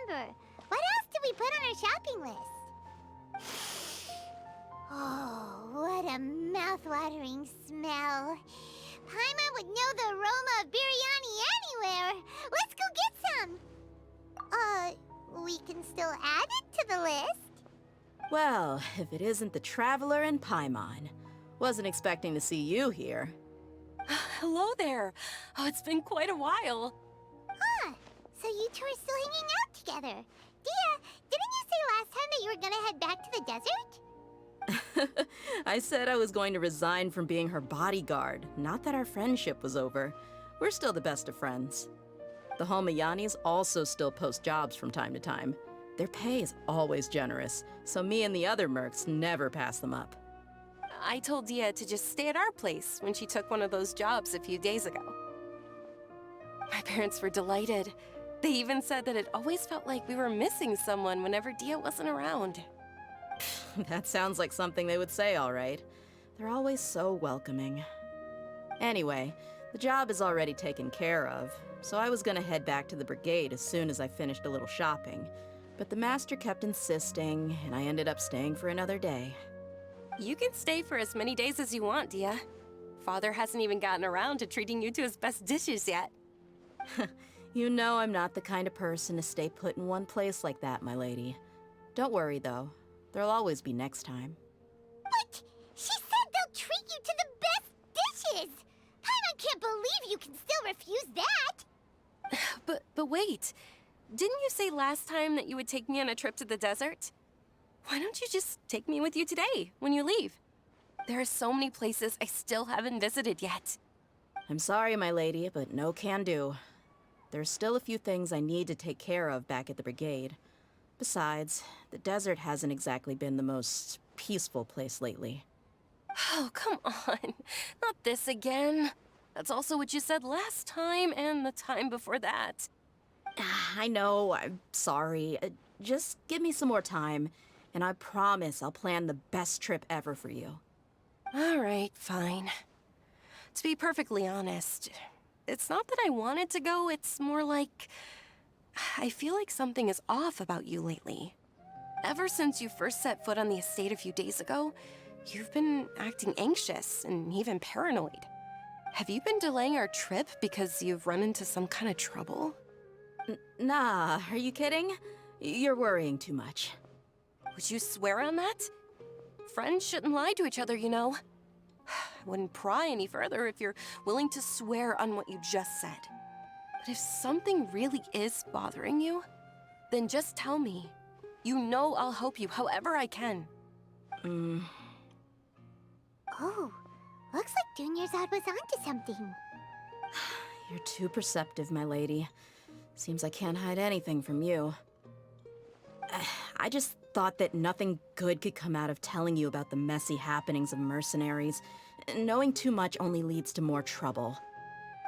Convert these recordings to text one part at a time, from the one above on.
remember. What else did we put on our shopping list? Oh, what a mouth-watering smell. Paimon would know the aroma of biryani anywhere. Let's go get some. We can still add it to the list. Well, if it isn't the Traveler and Paimon. Wasn't expecting to see you here. Hello there. Oh, it's been quite a while. Huh. So you two are still hanging out together. Dehya, didn't you say last time that you were gonna head back to the desert? I said I was going to resign from being her bodyguard, not that our friendship was over. We're still the best of friends. The Holmayanis also still post jobs from time to time. Their pay is always generous, so me and the other mercs never pass them up. I told Dehya to just stay at our place when she took one of those jobs a few days ago. My parents were delighted. They even said that it always felt like we were missing someone whenever Dehya wasn't around. That sounds like something they would say, all right. They're always so welcoming. Anyway, the job is already taken care of, so I was gonna head back to the brigade as soon as I finished a little shopping. But the master kept insisting, and I ended up staying for another day. You can stay for as many days as you want, Dehya. Father hasn't even gotten around to treating you to his best dishes yet. You know I'm not the kind of person to stay put in one place like that, my lady. Don't worry, though. There'll always be next time. What? She said they'll treat you to the best dishes! Paimon can't believe you can still refuse that! But wait. Didn't you say last time that you would take me on a trip to the desert? Why don't you just take me with you today, when you leave? There are so many places I still haven't visited yet. I'm sorry, my lady, but no can do. There's still a few things I need to take care of back at the brigade. Besides, the desert hasn't exactly been the most peaceful place lately. Oh, come on. Not this again. That's also what you said last time and the time before that. I know, I'm sorry. Just give me some more time, and I promise I'll plan the best trip ever for you. All right, fine. To be perfectly honest, it's not that I wanted to go, it's more like I feel like something is off about you lately. Ever since you first set foot on the estate a few days ago, you've been acting anxious and even paranoid. Have you been delaying our trip because you've run into some kind of trouble? Nah, are you kidding? You're worrying too much. Would you swear on that? Friends shouldn't lie to each other, you know. I wouldn't pry any further if you're willing to swear on what you just said. But if something really is bothering you, then just tell me. You know I'll help you however I can. Oh, looks like Dunyarzad was onto something. You're too perceptive, my lady. Seems I can't hide anything from you. I just thought that nothing good could come out of telling you about the messy happenings of mercenaries. Knowing too much only leads to more trouble.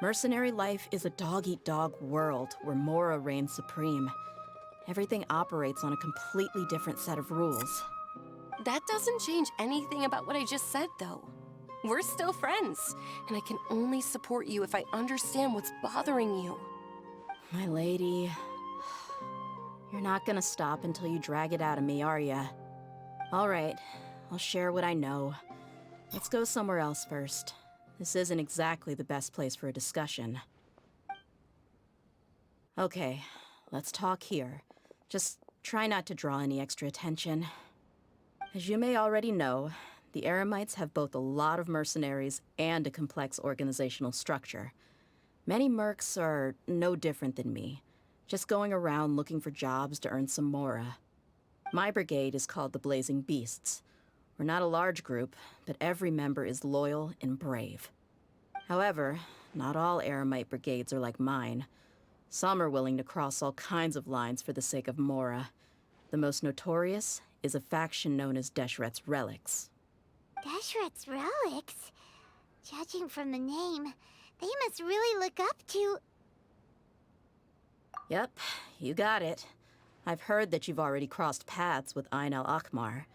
Mercenary life is a dog-eat-dog world where Mora reigns supreme. Everything operates on a completely different set of rules. That doesn't change anything about what I just said, though. We're still friends, and I can only support you if I understand what's bothering you. My lady, you're not gonna stop until you drag it out of me, are ya? All right, I'll share what I know. Let's go somewhere else first. This isn't exactly the best place for a discussion. Okay, let's talk here. Just try not to draw any extra attention. As you may already know, the Eremites have both a lot of mercenaries and a complex organizational structure. Many mercs are no different than me, just going around looking for jobs to earn some mora. My brigade is called the Blazing Beasts. We're not a large group, but every member is loyal and brave. However, not all Eremite brigades are like mine. Some are willing to cross all kinds of lines for the sake of mora. The most notorious is a faction known as Deshret's Relics. Deshret's Relics? Judging from the name, they must really look up to... Yep, you got it. I've heard that you've already crossed paths with Ain al-Akmar.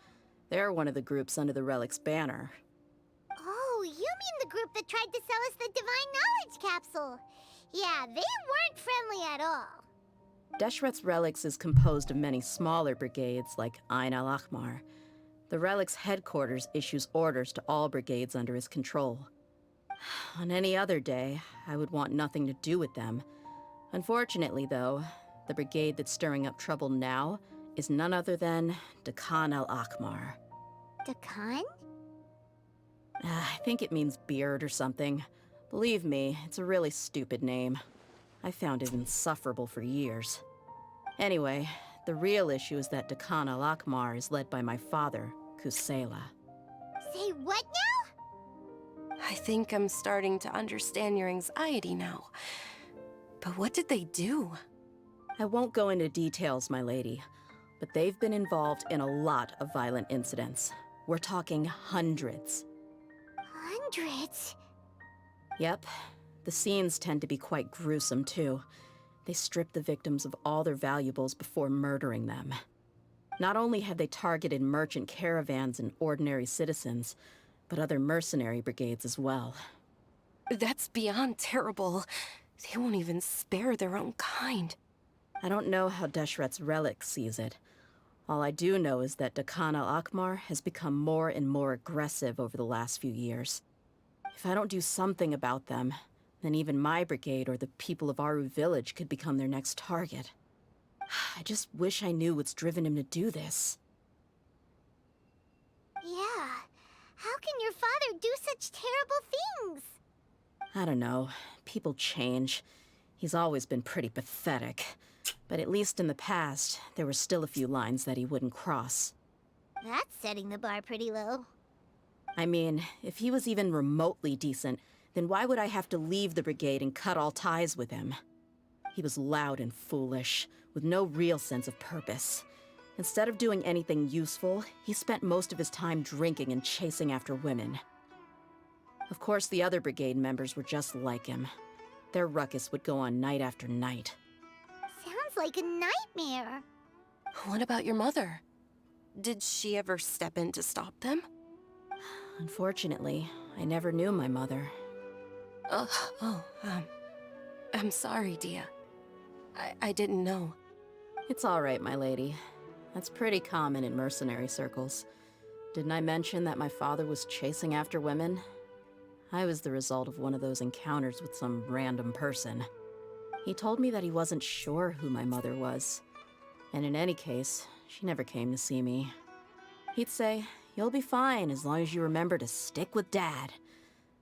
They're one of the groups under the Relic's banner. Oh, you mean the group that tried to sell us the Divine Knowledge Capsule? Yeah, they weren't friendly at all. Deshret's Relics is composed of many smaller brigades like Ain al-Ahmar. The Relic's headquarters issues orders to all brigades under his control. On any other day, I would want nothing to do with them. Unfortunately, though, the brigade that's stirring up trouble now is none other than Dakan al-Ahmar. Dakan? I think it means beard or something. Believe me, it's a really stupid name. I found it insufferable for years. Anyway, the real issue is that Dakan al-Ahmar is led by my father, Kusela. Say what now? I think I'm starting to understand your anxiety now. But what did they do? I won't go into details, my lady, but they've been involved in a lot of violent incidents. We're talking hundreds. Hundreds? Yep. The scenes tend to be quite gruesome, too. They strip the victims of all their valuables before murdering them. Not only have they targeted merchant caravans and ordinary citizens, but other mercenary brigades as well. That's beyond terrible. They won't even spare their own kind. I don't know how Deshret's Relic sees it. All I do know is that Dakan al-Ahmar has become more and more aggressive over the last few years. If I don't do something about them, then even my brigade or the people of Aru village could become their next target. I just wish I knew what's driven him to do this. Yeah. How can your father do such terrible things? I don't know. People change. He's always been pretty pathetic. But at least in the past, there were still a few lines that he wouldn't cross. That's setting the bar pretty low. I mean, if he was even remotely decent, then why would I have to leave the brigade and cut all ties with him? He was loud and foolish, with no real sense of purpose. Instead of doing anything useful, he spent most of his time drinking and chasing after women. Of course, the other brigade members were just like him. Their ruckus would go on night after night. Sounds like a nightmare. What about your mother? Did she ever step in to stop them? Unfortunately, I never knew my mother. I'm sorry, Dehya. I didn't know. It's all right, my lady. That's pretty common in mercenary circles. Didn't I mention that my father was chasing after women? I was the result of one of those encounters with some random person. He told me that he wasn't sure who my mother was. And in any case, she never came to see me. He'd say, "You'll be fine as long as you remember to stick with Dad."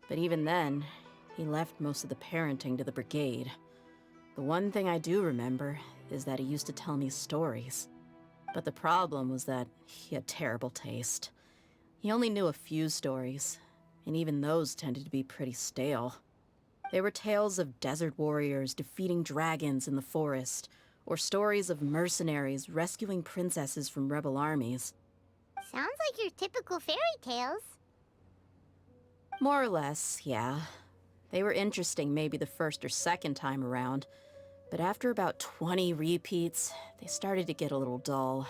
But even then, he left most of the parenting to the brigade. The one thing I do remember is that he used to tell me stories. But the problem was that he had terrible taste. He only knew a few stories, and even those tended to be pretty stale. They were tales of desert warriors defeating dragons in the forest, or stories of mercenaries rescuing princesses from rebel armies. Sounds like your typical fairy tales. More or less, yeah. They were interesting maybe the first or second time around, but after about 20 repeats, they started to get a little dull.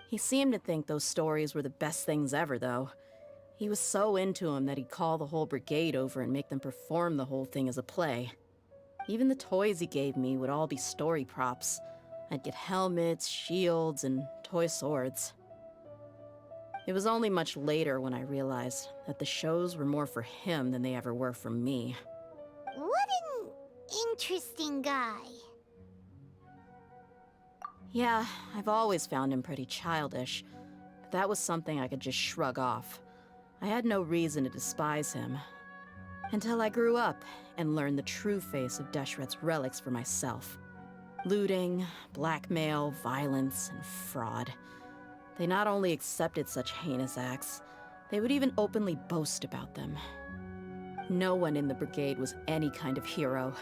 He seemed to think those stories were the best things ever, though. He was so into them that he'd call the whole brigade over and make them perform the whole thing as a play. Even the toys he gave me would all be story props. I'd get helmets, shields, and toy swords. It was only much later when I realized that the shows were more for him than they ever were for me. What an interesting guy. Yeah, I've always found him pretty childish, but that was something I could just shrug off. I had no reason to despise him. Until I grew up and learned the true face of Deshret's Relics for myself. Looting, blackmail, violence, and fraud. They not only accepted such heinous acts, they would even openly boast about them. No one in the brigade was any kind of hero.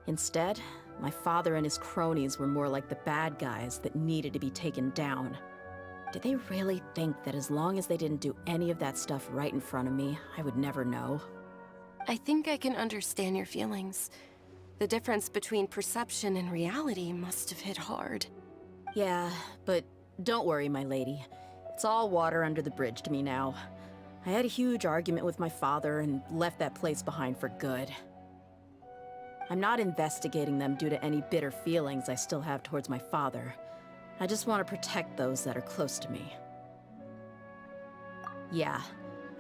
Instead, my father and his cronies were more like the bad guys that needed to be taken down. Did they really think that as long as they didn't do any of that stuff right in front of me, I would never know? I think I can understand your feelings. The difference between perception and reality must have hit hard. Yeah, but don't worry, my lady. It's all water under the bridge to me now. I had a huge argument with my father and left that place behind for good. I'm not investigating them due to any bitter feelings I still have towards my father. I just want to protect those that are close to me. Yeah,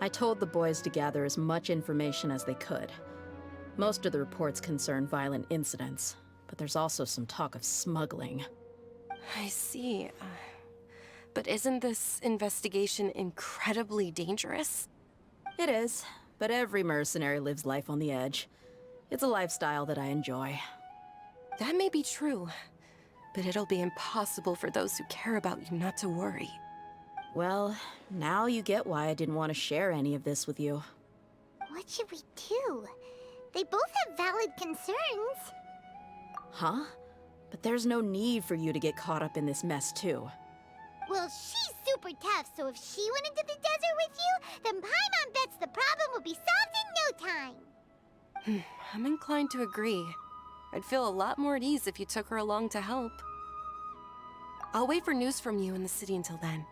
I told the boys to gather as much information as they could. Most of the reports concern violent incidents, but there's also some talk of smuggling. I see. But isn't this investigation incredibly dangerous? It is, but every mercenary lives life on the edge. It's a lifestyle that I enjoy. That may be true, but it'll be impossible for those who care about you not to worry. Well, now you get why I didn't want to share any of this with you. What should we do? They both have valid concerns. Huh? But there's no need for you to get caught up in this mess, too. Well, she's super tough, so if she went into the desert with you, then Paimon bets the problem will be solved in no time. I'm inclined to agree. I'd feel a lot more at ease if you took her along to help. I'll wait for news from you in the city until then.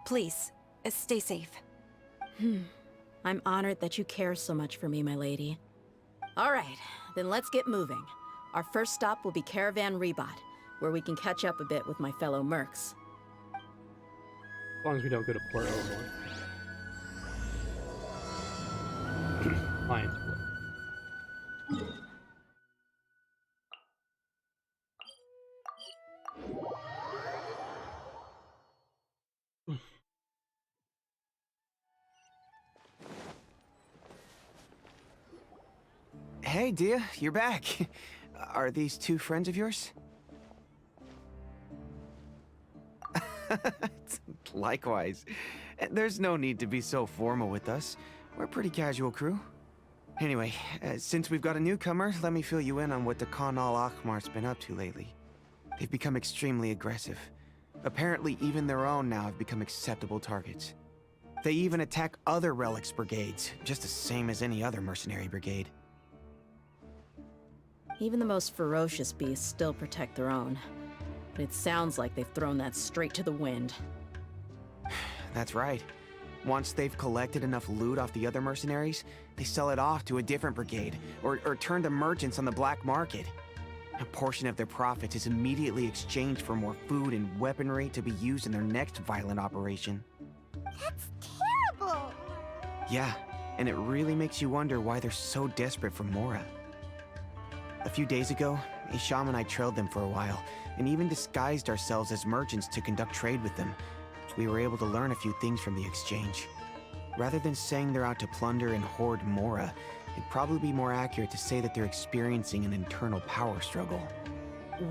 Please, stay safe. I'm honored that you care so much for me, my lady. All right, then let's get moving. Our first stop will be Caravan Rebot, where we can catch up a bit with my fellow mercs. As long as we don't go to Port Overmore. Lion's Blood. Hey, Dehya, you're back. Are these two friends of yours? Likewise. There's no need to be so formal with us. We're a pretty casual crew. Anyway, since we've got a newcomer, let me fill you in on what the Khan al-Ahmar's been up to lately. They've become extremely aggressive. Apparently, even their own now have become acceptable targets. They even attack other relics brigades, just the same as any other mercenary brigade. Even the most ferocious beasts still protect their own. But it sounds like they've thrown that straight to the wind. That's right. Once they've collected enough loot off the other mercenaries, they sell it off to a different brigade, or turn to merchants on the black market. A portion of their profits is immediately exchanged for more food and weaponry to be used in their next violent operation. That's terrible! Yeah, and it really makes you wonder why they're so desperate for Mora. A few days ago, Isham and I trailed them for a while, and even disguised ourselves as merchants to conduct trade with them. We were able to learn a few things from the exchange. Rather than saying they're out to plunder and hoard Mora, it'd probably be more accurate to say that they're experiencing an internal power struggle.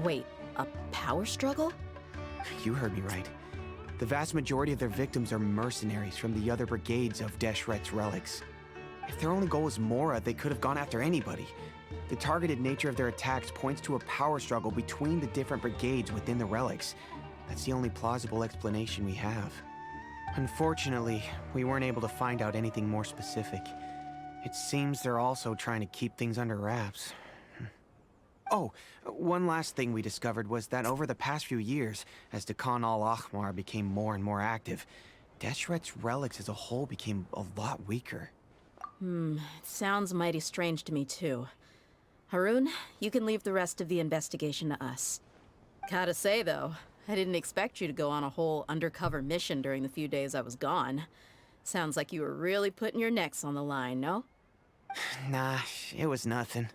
Wait, a power struggle? You heard me right. The vast majority of their victims are mercenaries from the other brigades of Deshret's relics. If their only goal was Mora, they could have gone after anybody. The targeted nature of their attacks points to a power struggle between the different brigades within the relics. That's the only plausible explanation we have. Unfortunately, we weren't able to find out anything more specific. It seems they're also trying to keep things under wraps. Oh, one last thing we discovered was that over the past few years, as the Khan al-Ahmar became more and more active, Deshret's relics as a whole became a lot weaker. It sounds mighty strange to me, too. Harun, you can leave the rest of the investigation to us. Gotta say, though, I didn't expect you to go on a whole undercover mission during the few days I was gone. Sounds like you were really putting your necks on the line, no? Nah, it was nothing.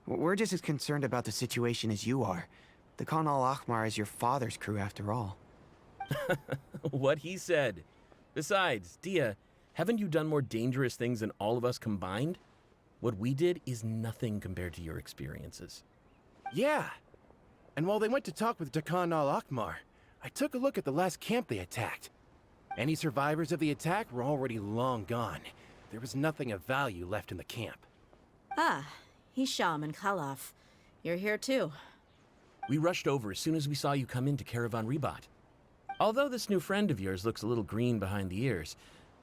We're just as concerned about the situation as you are. The Khan al-Ahmar is your father's crew, after all. What he said. Besides, Dehya, haven't you done more dangerous things than all of us combined? What we did is nothing compared to your experiences. Yeah. And while they went to talk with Khan al-Ahmar, I took a look at the last camp they attacked. Any survivors of the attack were already long gone. There was nothing of value left in the camp. Ah, Hisham and Khalaf. You're here too. We rushed over as soon as we saw you come into Caravan Rebot. Although this new friend of yours looks a little green behind the ears,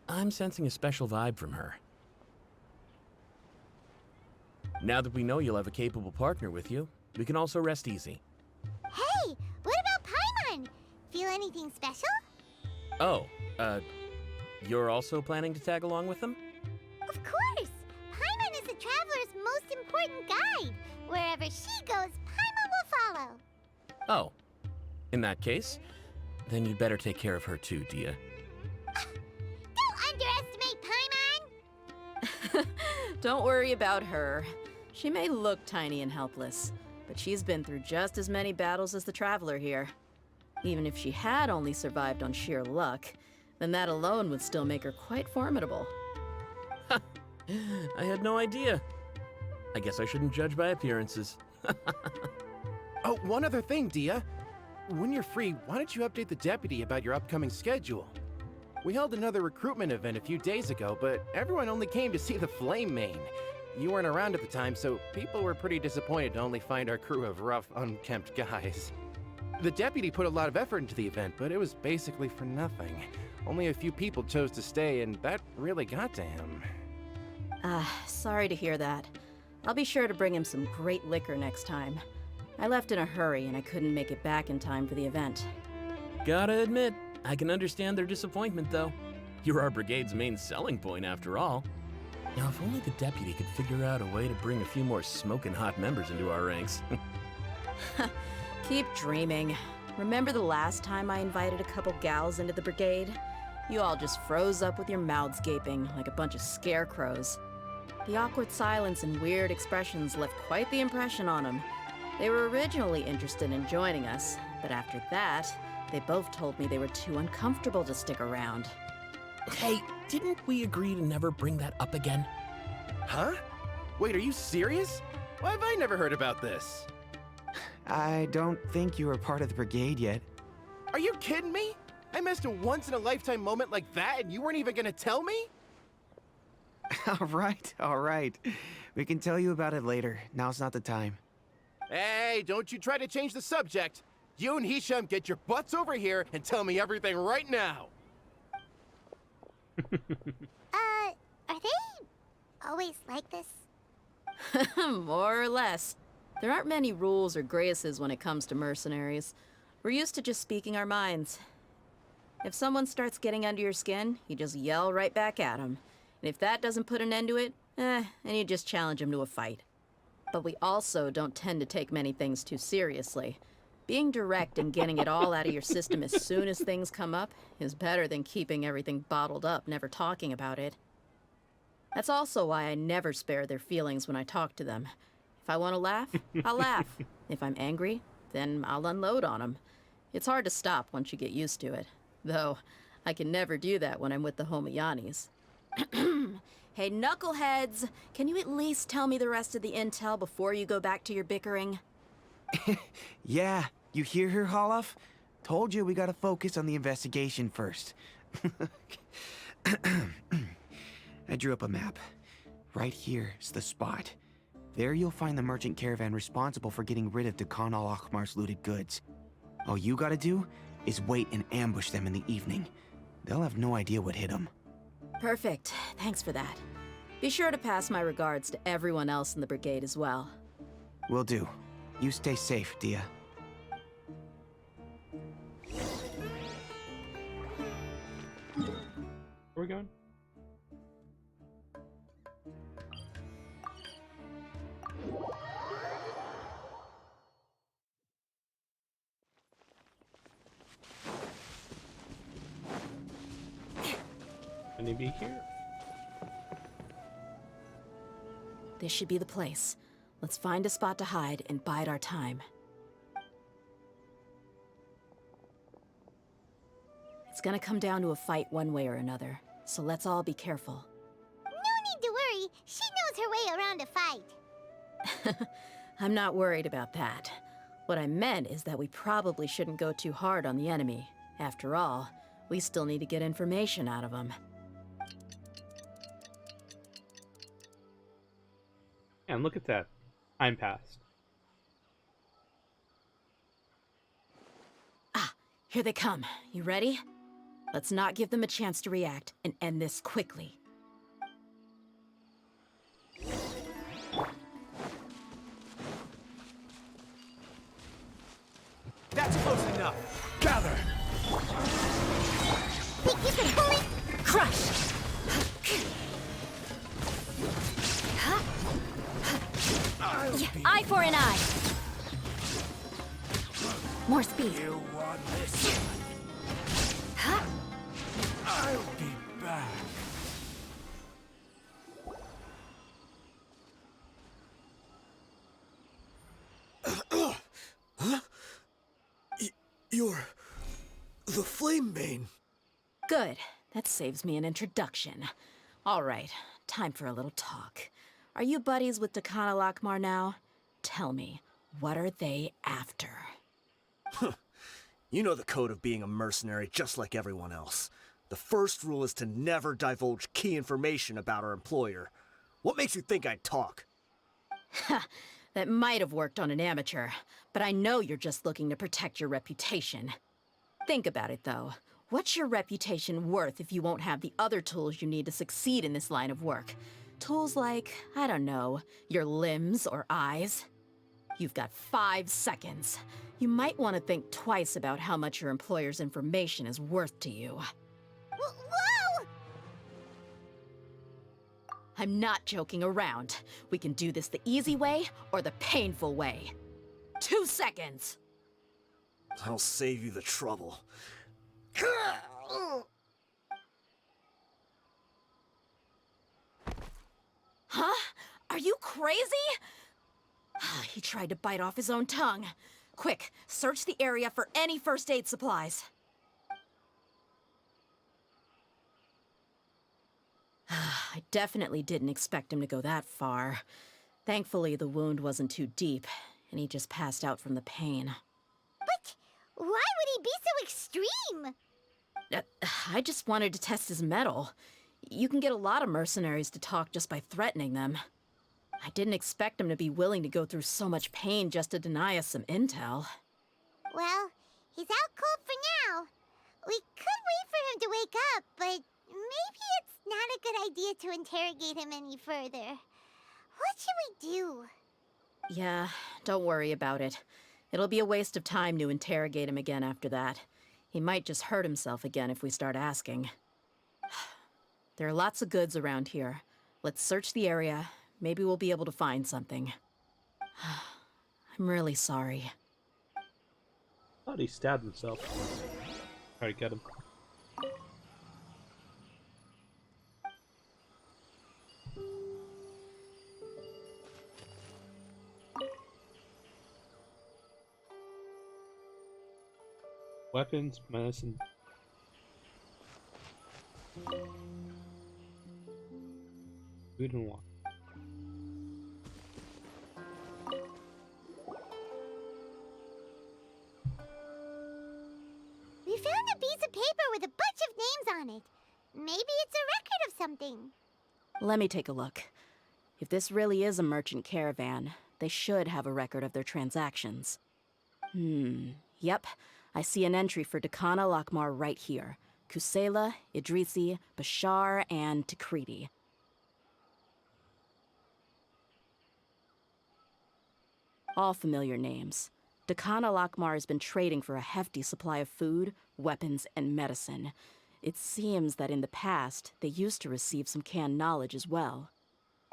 I'm sensing a special vibe from her. Now that we know you'll have a capable partner with you, we can also rest easy. Hey, what about Paimon? Feel anything special? Oh, you're also planning to tag along with them? Of course! Paimon is the traveler's most important guide. Wherever she goes, Paimon will follow. Oh, in that case, then you'd better take care of her too, Dehya. Don't underestimate Paimon! Don't worry about her. She may look tiny and helpless, but she's been through just as many battles as the Traveler here. Even if she had only survived on sheer luck, then that alone would still make her quite formidable. I had no idea. I guess I shouldn't judge by appearances. Oh, one other thing, Dehya. When you're free, why don't you update the deputy about your upcoming schedule? We held another recruitment event a few days ago, but everyone only came to see the Flame Main. You weren't around at the time, so people were pretty disappointed to only find our crew of rough, unkempt guys. The deputy put a lot of effort into the event, but it was basically for nothing. Only a few people chose to stay, and that really got to him. Sorry to hear that. I'll be sure to bring him some great liquor next time. I left in a hurry and I couldn't make it back in time for the event. Gotta admit, I can understand their disappointment, though. You're our brigade's main selling point, after all. Now, if only the deputy could figure out a way to bring a few more smoking hot members into our ranks. Keep dreaming. Remember the last time I invited a couple gals into the brigade? You all just froze up with your mouths gaping like a bunch of scarecrows. The awkward silence and weird expressions left quite the impression on them. They were originally interested in joining us, but after that, they both told me they were too uncomfortable to stick around. Hey, didn't we agree to never bring that up again? Huh? Wait, are you serious? Why have I never heard about this? I don't think you were part of the brigade yet. Are you kidding me? I missed a once-in-a-lifetime moment like that and you weren't even gonna tell me? All right. We can tell you about it later. Now's not the time. Hey, don't you try to change the subject. You and Hisham get your butts over here and tell me everything right now. Are they always like this? More or less. There aren't many rules or graces when it comes to mercenaries. We're used to just speaking our minds. If someone starts getting under your skin, you just yell right back at them. And if that doesn't put an end to it, then you just challenge them to a fight. But we also don't tend to take many things too seriously. Being direct and getting it all out of your system as soon as things come up is better than keeping everything bottled up, never talking about it. That's also why I never spare their feelings when I talk to them. If I want to laugh, I'll laugh. If I'm angry, then I'll unload on them. It's hard to stop once you get used to it. Though, I can never do that when I'm with the Homayanis. Hey, knuckleheads! Can you at least tell me the rest of the intel before you go back to your bickering? Yeah, you hear her, Holloff? Told you we gotta focus on the investigation first. I drew up a map. Right here is the spot. There you'll find the merchant caravan responsible for getting rid of Dehya al-Akhmar's looted goods. All you gotta do is wait and ambush them in the evening. They'll have no idea what hit them. Perfect. Thanks for that. Be sure to pass my regards to everyone else in the brigade as well. Will do. You stay safe, Dehya. Where are we going? Can he be here? This should be the place. Let's find a spot to hide and bide our time. It's gonna come down to a fight one way or another, so let's all be careful. No need to worry. She knows her way around a fight. I'm not worried about that. What I meant is that we probably shouldn't go too hard on the enemy. After all, we still need to get information out of them. And look at that. I'm past. Ah, here they come. You ready? Let's not give them a chance to react and end this quickly. That's close enough. Gather. Think you can pull it? Crush! I'll be Eye for an eye. More speed. You want this? Huh? I'll be back. Huh? You're the Flame Bane. Good. That saves me an introduction. All right, time for a little talk. Are you buddies with Dakana Lakmar now? Tell me, what are they after? You know the code of being a mercenary just like everyone else. The first rule is to never divulge key information about our employer. What makes you think I'd talk? That might have worked on an amateur, but I know you're just looking to protect your reputation. Think about it, though. What's your reputation worth if you won't have the other tools you need to succeed in this line of work? Tools like, I don't know, your limbs or eyes? You've got 5 seconds. You might want to think twice about how much your employer's information is worth to you. Whoa! I'm not joking around. We can do this the easy way or the painful way. 2 seconds! I'll save you the trouble. Huh? Are you crazy? He tried to bite off his own tongue. Quick, search the area for any first aid supplies. I definitely didn't expect him to go that far. Thankfully, the wound wasn't too deep, and he just passed out from the pain. But why would he be so extreme? I just wanted to test his mettle. You can get a lot of mercenaries to talk just by threatening them. I didn't expect him to be willing to go through so much pain just to deny us some intel. Well, he's out cold for now. We could wait for him to wake up, but maybe it's not a good idea to interrogate him any further. What should we do? Yeah, don't worry about it. It'll be a waste of time to interrogate him again after that. He might just hurt himself again if we start asking. There are lots of goods around here. Let's search the area. Maybe we'll be able to find something. I'm really sorry. Thought he stabbed himself. Alright, get him. Weapons, medicine. Food and water. We found a piece of paper with a bunch of names on it. Maybe it's a record of something. Let me take a look. If this really is a merchant caravan, they should have a record of their transactions. Yep. I see an entry for Dakana Lakmar right here. Kusela, Idrisi, Bashar, and Takriti. All familiar names. Dakana Lakmar has been trading for a hefty supply of food, weapons, and medicine. It seems that in the past, they used to receive some canned knowledge as well.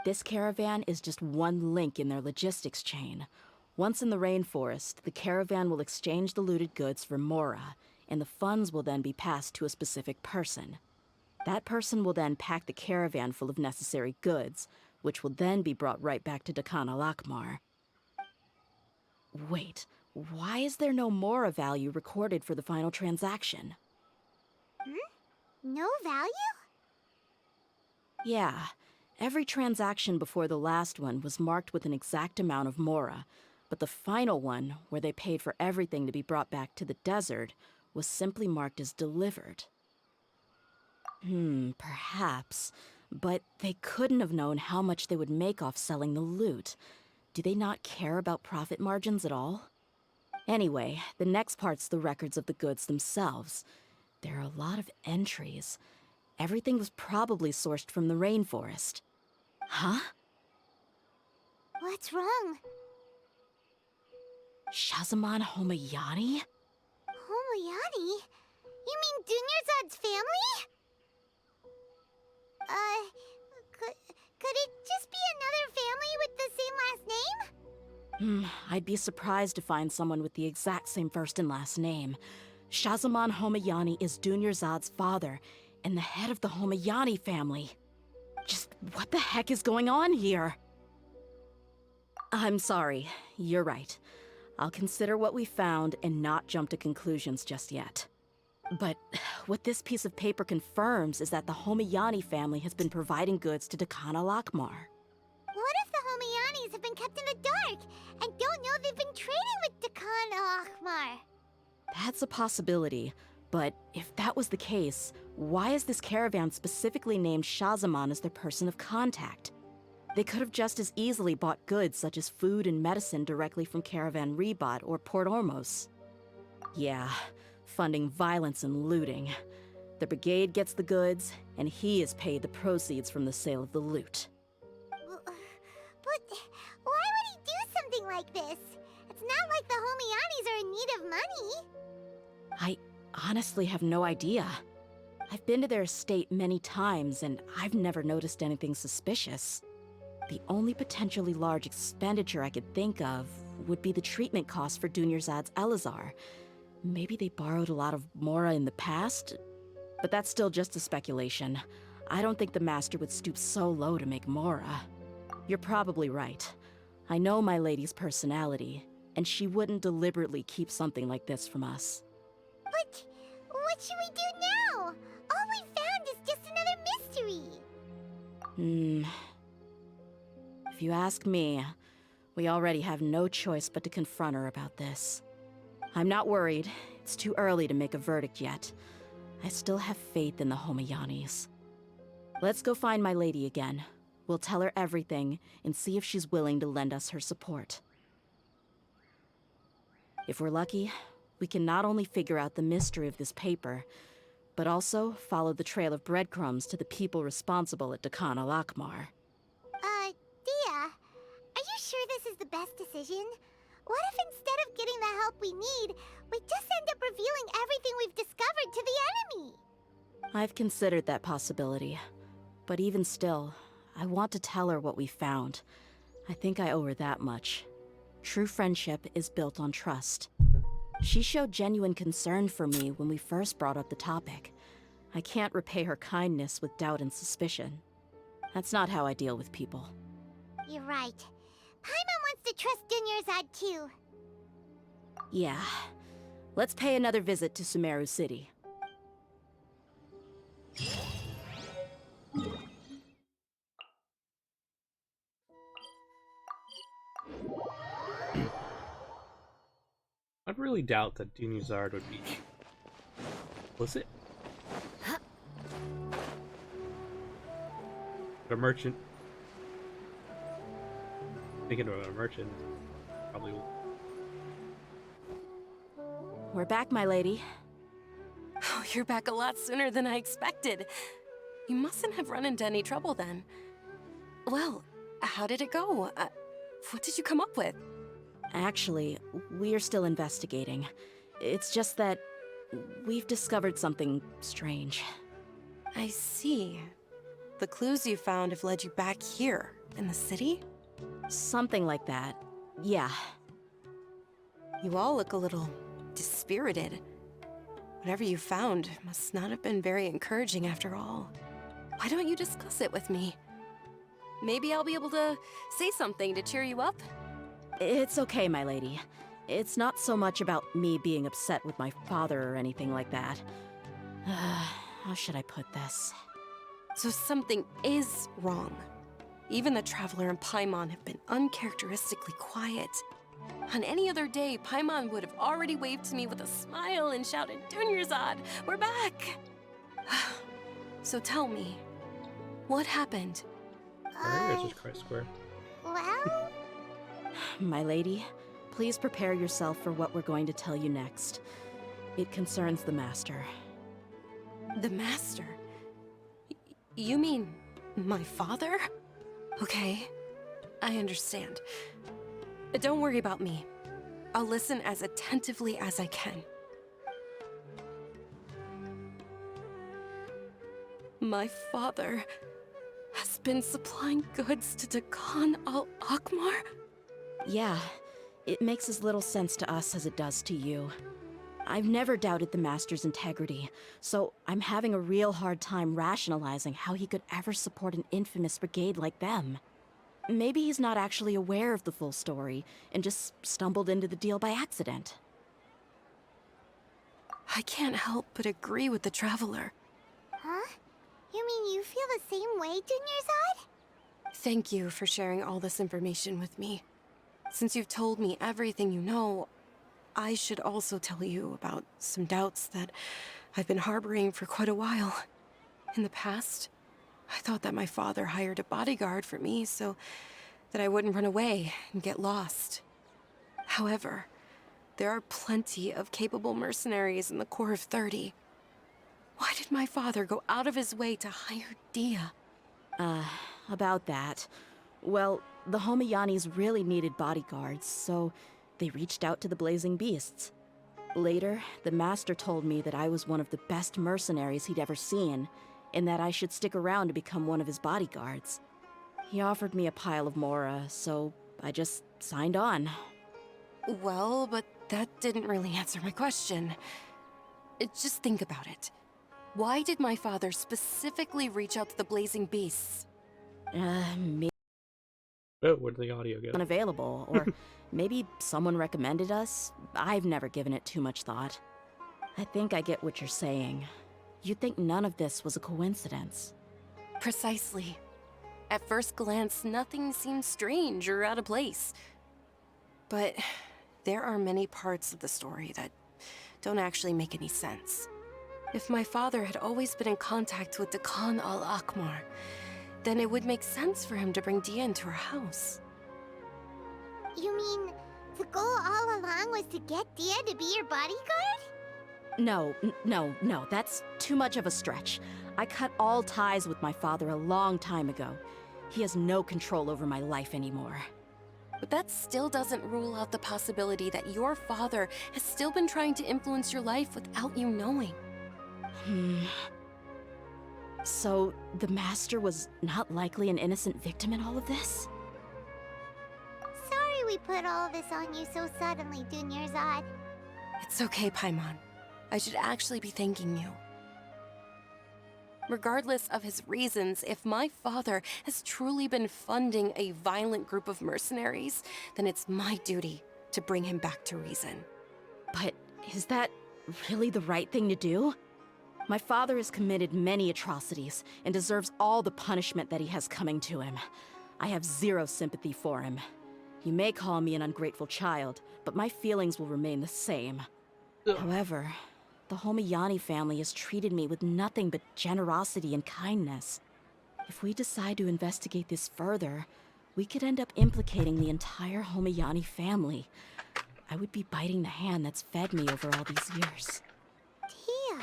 This caravan is just one link in their logistics chain. Once in the rainforest, the caravan will exchange the looted goods for Mora, and the funds will then be passed to a specific person. That person will then pack the caravan full of necessary goods, which will then be brought right back to Dakana Lakmar. Wait, why is there no Mora value recorded for the final transaction? No value? Yeah, every transaction before the last one was marked with an exact amount of Mora, but the final one, where they paid for everything to be brought back to the desert, was simply marked as delivered. Perhaps. But they couldn't have known how much they would make off selling the loot. Do they not care about profit margins at all? Anyway, the next part's the records of the goods themselves. There are a lot of entries. Everything was probably sourced from the rainforest. Huh? What's wrong? Shazaman Homayani? Homayani? You mean Dunyarzad's family? Could it just be another family with the same last name? I'd be surprised to find someone with the exact same first and last name. Shahzaman Homayani is Dunyarzad's father, and the head of the Homayani family. Just what the heck is going on here? I'm sorry, you're right. I'll consider what we found and not jump to conclusions just yet. But what this piece of paper confirms is that the Homayani family has been providing goods to Dekhan al-Akmar. What if the Homayanis have been kept in the dark and don't know they've been trading with Dekhan al-Akmar? That's a possibility, but if that was the case, why is this caravan specifically named Shahzaman as their person of contact? They could have just as easily bought goods such as food and medicine directly from Caravan Ribat or Port Ormos. Yeah, funding violence and looting. The brigade gets the goods, and he is paid the proceeds from the sale of the loot. But why would he do something like this? It's not like the Homayanis are in need of money. I honestly have no idea. I've been to their estate many times, and I've never noticed anything suspicious. The only potentially large expenditure I could think of would be the treatment costs for Dunyarzad's Elazar. Maybe they borrowed a lot of Mora in the past? But that's still just a speculation. I don't think the Master would stoop so low to make Mora. You're probably right. I know my lady's personality, and she wouldn't deliberately keep something like this from us. But what should we do now? All we found is just another mystery. If you ask me, we already have no choice but to confront her about this. I'm not worried. It's too early to make a verdict yet. I still have faith in the Homayanis. Let's go find my lady again. We'll tell her everything and see if she's willing to lend us her support. If we're lucky, we can not only figure out the mystery of this paper, but also follow the trail of breadcrumbs to the people responsible at Dekhan al-Akmar. Dehya, are you sure this is the best decision? What if instead of getting the help we need, we just end up revealing everything we've discovered to the enemy? I've considered that possibility, but even still, I want to tell her what we found. I think I owe her that much. True friendship is built on trust. She showed genuine concern for me when we first brought up the topic. I can't repay her kindness with doubt and suspicion. That's not how I deal with people. You're right. Paimon wants to trust Dunyarzad too. Yeah. Let's pay another visit to Sumeru City. I really doubt that Dunyarzad would be implicit. A merchant. Thinking about a merchant, probably. We're back, my lady. Oh, you're back a lot sooner than I expected. You mustn't have run into any trouble then. Well, how did it go? What did you come up with? Actually, we're still investigating. It's just that we've discovered something strange. I see. The clues you found have led you back here, in the city? Something like that. Yeah. You all look a little dispirited. Whatever you found must not have been very encouraging after all. Why don't you discuss it with me? Maybe I'll be able to say something to cheer you up? It's okay, my lady. It's not so much about me being upset with my father or anything like that. How should I put this? So something is wrong. Even the Traveler and Paimon have been uncharacteristically quiet. On any other day, Paimon would have already waved to me with a smile and shouted, "Dunyarzad, we're back!" So tell me, what happened? Or just Christ Square. Well, My lady, please prepare yourself for what we're going to tell you next. It concerns the Master. The Master? You mean my father? Okay, I understand. Don't worry about me. I'll listen as attentively as I can. My father has been supplying goods to Dekhan al-Akmar? Yeah, It makes as little sense to us as it does to you. I've never doubted the Master's integrity, so I'm having a real hard time rationalizing how he could ever support an infamous brigade like them. Maybe he's not actually aware of the full story and just stumbled into the deal by accident. I can't help but agree with the Traveler. Huh? You mean you feel the same way, Dunyarzad? Thank you for sharing all this information with me. Since you've told me everything you know, I should also tell you about some doubts that I've been harboring for quite a while. In the past, I thought that my father hired a bodyguard for me so that I wouldn't run away and get lost. However, there are plenty of capable mercenaries in the Corps of 30. Why did my father go out of his way to hire Dehya? About that. Well, the Homayanis really needed bodyguards, so they reached out to the Blazing Beasts. Later, the Master told me that I was one of the best mercenaries he'd ever seen, and that I should stick around to become one of his bodyguards. He offered me a pile of mora, so I just signed on. Well, but that didn't really answer my question. Just think about it. Why did my father specifically reach out to the Blazing Beasts? Maybe Oh, where'd the audio go? unavailable, or maybe someone recommended us. I've never given it too much thought. I think I get what you're saying. You'd think none of this was a coincidence. Precisely. At first glance, nothing seems strange or out of place. But there are many parts of the story that don't actually make any sense. If my father had always been in contact with Khan al-Akmar, then it would make sense for him to bring Dehya into our house. You mean the goal all along was to get Dehya to be your bodyguard? No, that's too much of a stretch. I cut all ties with my father a long time ago. He has no control over my life anymore. But that still doesn't rule out the possibility that your father has still been trying to influence your life without you knowing. So, the Master was not likely an innocent victim in all of this? Sorry we put all this on you so suddenly, Dunyarzad. It's okay, Paimon. I should actually be thanking you. Regardless of his reasons, if my father has truly been funding a violent group of mercenaries, then it's my duty to bring him back to reason. But is that really the right thing to do? My father has committed many atrocities and deserves all the punishment that he has coming to him. I have zero sympathy for him. You may call me an ungrateful child, but my feelings will remain the same. However, the Homayani family has treated me with nothing but generosity and kindness. If we decide to investigate this further, we could end up implicating the entire Homayani family. I would be biting the hand that's fed me over all these years. Dehya.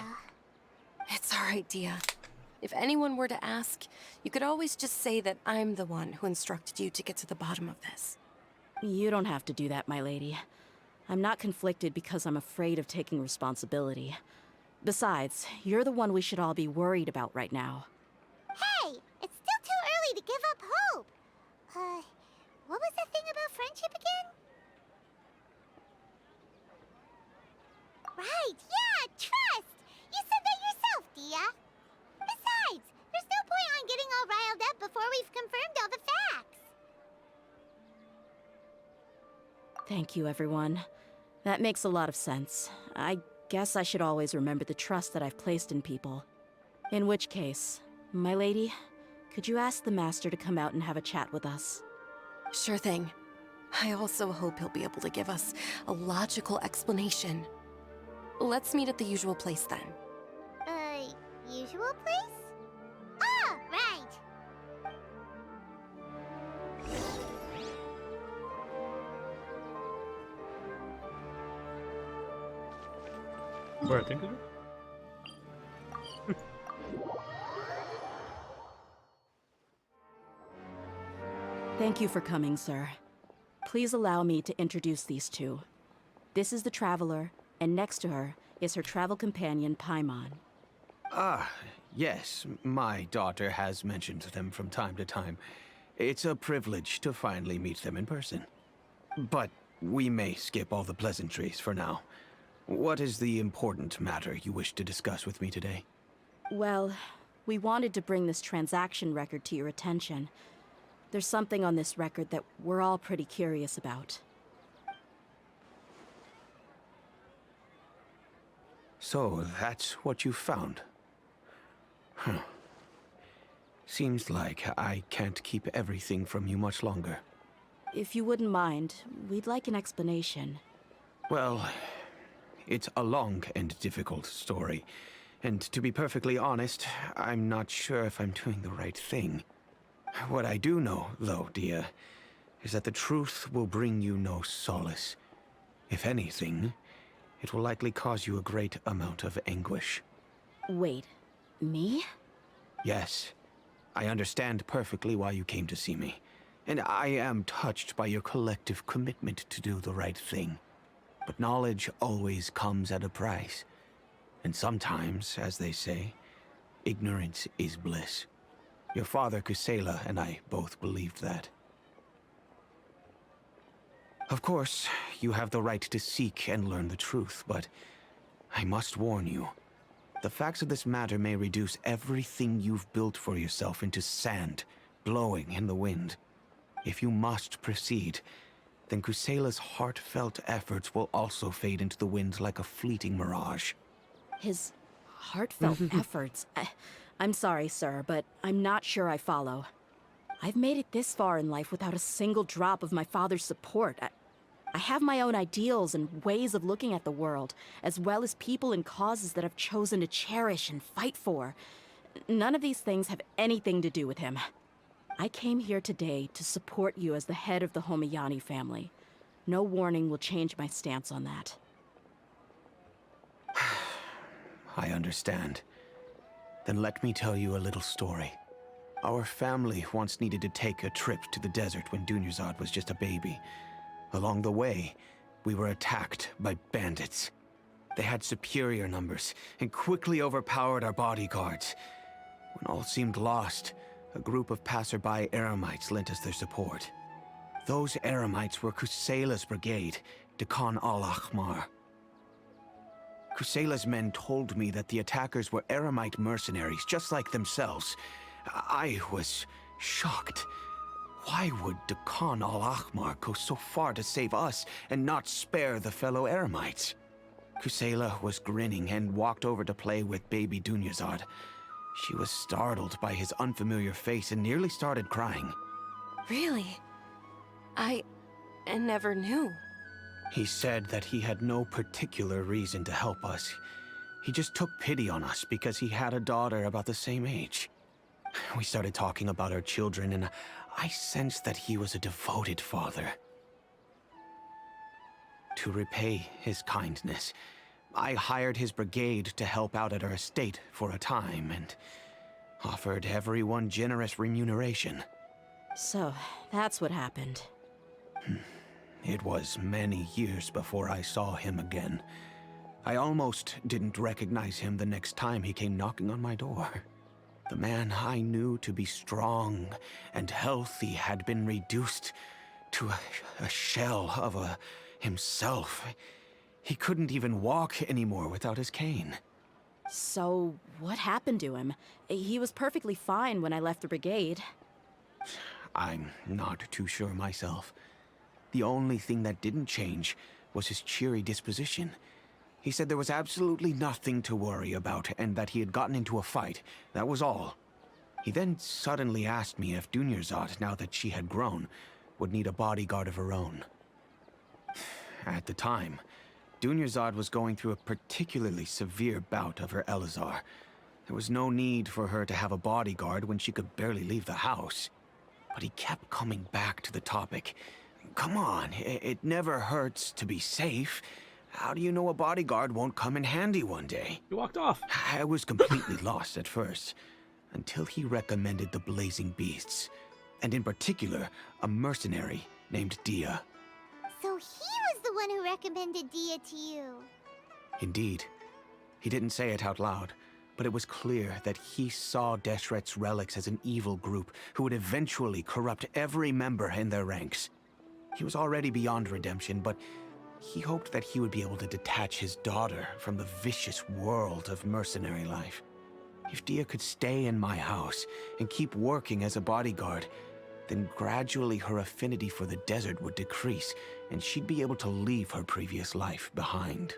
It's all right, Dehya. If anyone were to ask, you could always just say that I'm the one who instructed you to get to the bottom of this. You don't have to do that, my lady. I'm not conflicted because I'm afraid of taking responsibility. Besides, you're the one we should all be worried about right now. Hey, it's still too early to give up hope. What was that thing about friendship again? Right, yeah, trust! You said that yourself, Dehya. Besides, there's no point on getting all riled up before we've confirmed all the facts. Thank you, everyone. That makes a lot of sense. I guess I should always remember the trust that I've placed in people. In which case, my lady, could you ask the Master to come out and have a chat with us? Sure thing. I also hope he'll be able to give us a logical explanation. Let's meet at the usual place then. Usual place? Ah, right. Where I think of it? Thank you for coming, sir. Please allow me to introduce these two. This is the Traveler, and next to her is her travel companion, Paimon. Ah, yes. My daughter has mentioned them from time to time. It's a privilege to finally meet them in person. But we may skip all the pleasantries for now. What is the important matter you wish to discuss with me today? Well, we wanted to bring this transaction record to your attention. There's something on this record that we're all pretty curious about. So, that's what you found? Huh. Seems like I can't keep everything from you much longer. If you wouldn't mind, we'd like an explanation. Well, it's a long and difficult story. And to be perfectly honest, I'm not sure if I'm doing the right thing. What I do know, though, Dehya, is that the truth will bring you no solace. If anything, it will likely cause you a great amount of anguish. Wait, me? Yes. I understand perfectly why you came to see me. And I am touched by your collective commitment to do the right thing. But knowledge always comes at a price. And sometimes, as they say, ignorance is bliss. Your father, Kusela, and I both believed that. Of course, you have the right to seek and learn the truth, but I must warn you. The facts of this matter may reduce everything you've built for yourself into sand, blowing in the wind. If you must proceed, then Kusela's heartfelt efforts will also fade into the wind like a fleeting mirage. His heartfelt efforts? I'm sorry, sir, but I'm not sure I follow. I've made it this far in life without a single drop of my father's support. I have my own ideals and ways of looking at the world, as well as people and causes that I've chosen to cherish and fight for. None of these things have anything to do with him. I came here today to support you as the head of the Homiyani family. No warning will change my stance on that. I understand. Then let me tell you a little story. Our family once needed to take a trip to the desert when Dunyarzad was just a baby. Along the way, we were attacked by bandits. They had superior numbers and quickly overpowered our bodyguards. When all seemed lost, a group of passerby Eremites lent us their support. Those Eremites were Kusela's brigade, Dehya al-Ahmar. Kusela's men told me that the attackers were Eremite mercenaries, just like themselves. I was shocked. Why would Dehya al-Ahmar go so far to save us and not spare the fellow Eremites? Kusela was grinning and walked over to play with baby Dunyarzad. She was startled by his unfamiliar face and nearly started crying. Really? I never knew. He said that he had no particular reason to help us. He just took pity on us because he had a daughter about the same age. We started talking about our children, and I sensed that he was a devoted father. To repay his kindness, I hired his brigade to help out at our estate for a time, and offered everyone generous remuneration. So, that's what happened. It was many years before I saw him again. I almost didn't recognize him the next time he came knocking on my door. The man I knew to be strong and healthy had been reduced to a shell of himself. He couldn't even walk anymore without his cane. So, what happened to him? He was perfectly fine when I left the brigade. I'm not too sure myself. The only thing that didn't change was his cheery disposition. He said there was absolutely nothing to worry about and that he had gotten into a fight. That was all. He then suddenly asked me if Dunyarzad, now that she had grown, would need a bodyguard of her own. At the time, Dunyarzad was going through a particularly severe bout of her Elazar. There was no need for her to have a bodyguard when she could barely leave the house. But he kept coming back to the topic. Come on, it never hurts to be safe. How do you know a bodyguard won't come in handy one day? He walked off. I was completely lost at first, until he recommended the Blazing Beasts, and in particular, a mercenary named Dehya. So he was the one who recommended Dehya to you. Indeed. He didn't say it out loud, but it was clear that he saw Deshret's relics as an evil group who would eventually corrupt every member in their ranks. He was already beyond redemption, but he hoped that he would be able to detach his daughter from the vicious world of mercenary life. If Dehya could stay in my house and keep working as a bodyguard, then gradually her affinity for the desert would decrease, and she'd be able to leave her previous life behind.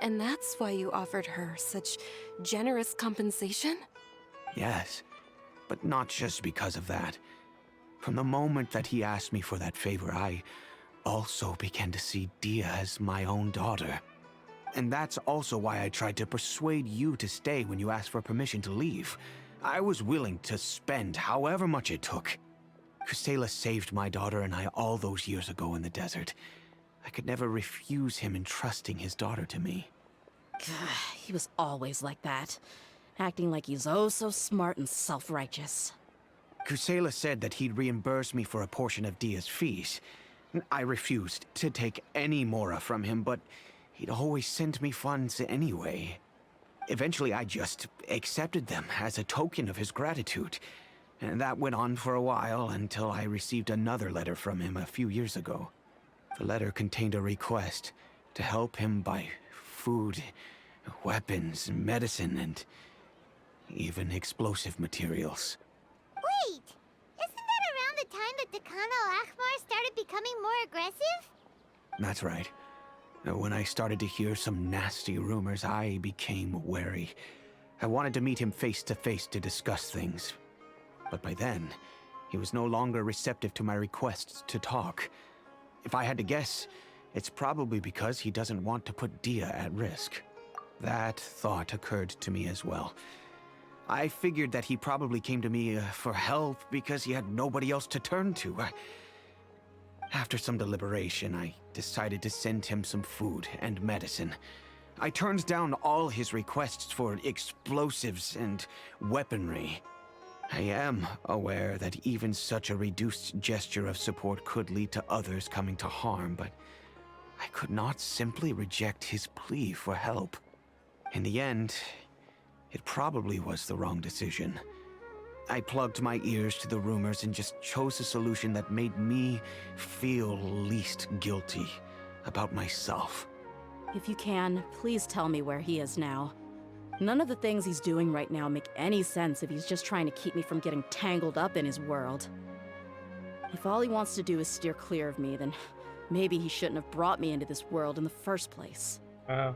And that's why you offered her such generous compensation? Yes, but not just because of that. From the moment that he asked me for that favor, I also began to see Dehya as my own daughter. And that's also why I tried to persuade you to stay when you asked for permission to leave. I was willing to spend however much it took. Kusela saved my daughter and I all those years ago in the desert. I could never refuse him entrusting his daughter to me. He was always like that, acting like he's oh so smart and self-righteous. Kusela said that he'd reimburse me for a portion of Dehya's fees. I refused to take any mora from him, but he'd always send me funds anyway. Eventually, I just accepted them as a token of his gratitude. And that went on for a while until I received another letter from him a few years ago. The letter contained a request to help him buy food, weapons, medicine, and even explosive materials. Wait! Isn't that around the time that Dekhan al-Akhmar started becoming more aggressive? That's right. When I started to hear some nasty rumors, I became wary. I wanted to meet him face to face to discuss things. But by then, he was no longer receptive to my requests to talk. If I had to guess, it's probably because he doesn't want to put Dehya at risk. That thought occurred to me as well. I figured that he probably came to me for help because he had nobody else to turn to. After some deliberation, I decided to send him some food and medicine. I turned down all his requests for explosives and weaponry. I am aware that even such a reduced gesture of support could lead to others coming to harm, but I could not simply reject his plea for help. In the end, it probably was the wrong decision. I plugged my ears to the rumors and just chose a solution that made me feel least guilty about myself. If you can, please tell me where he is now. None of the things he's doing right now make any sense if he's just trying to keep me from getting tangled up in his world. If all he wants to do is steer clear of me, then maybe he shouldn't have brought me into this world in the first place. Oh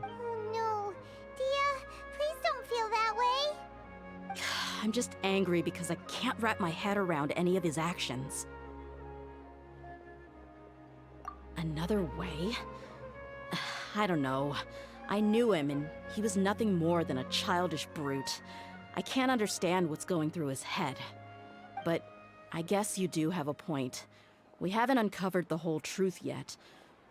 no. Dehya, please don't feel that way. I'm just angry because I can't wrap my head around any of his actions. Another way? I don't know. I knew him, and he was nothing more than a childish brute. I can't understand what's going through his head. But I guess you do have a point. We haven't uncovered the whole truth yet.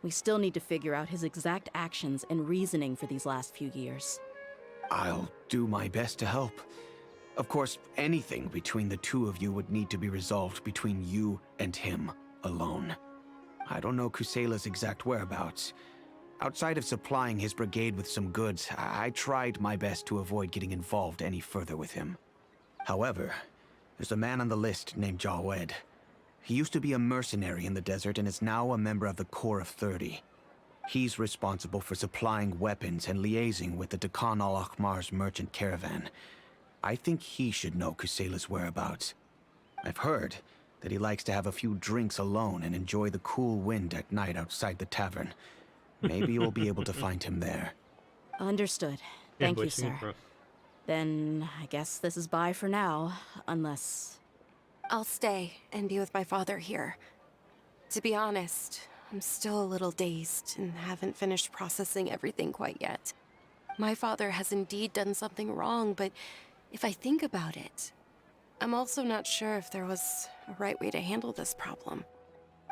We still need to figure out his exact actions and reasoning for these last few years. I'll do my best to help. Of course, anything between the two of you would need to be resolved between you and him alone. I don't know Kusela's exact whereabouts. Outside of supplying his brigade with some goods, I tried my best to avoid getting involved any further with him. However, there's a man on the list named Jawed. He used to be a mercenary in the desert and is now a member of the Corps of 30. He's responsible for supplying weapons and liaising with the Dekhan al-Akhmar's merchant caravan. I think he should know Kusela's whereabouts. I've heard that he likes to have a few drinks alone and enjoy the cool wind at night outside the tavern. Maybe we'll be able to find him there. Understood. Thank you, sir. Then I guess this is bye for now, unless... I'll stay and be with my father here. To be honest, I'm still a little dazed and haven't finished processing everything quite yet. My father has indeed done something wrong, but if I think about it, I'm also not sure if there was a right way to handle this problem.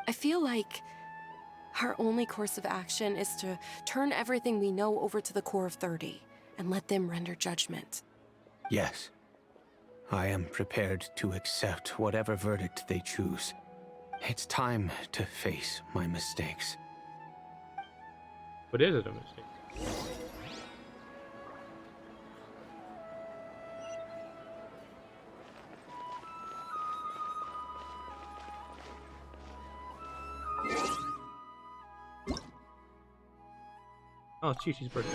I feel like our only course of action is to turn everything we know over to the Corps of 30 and let them render judgment. Yes. I am prepared to accept whatever verdict they choose. It's time to face my mistakes. But is it a mistake? Oh, it's Chi-Chi's birthday.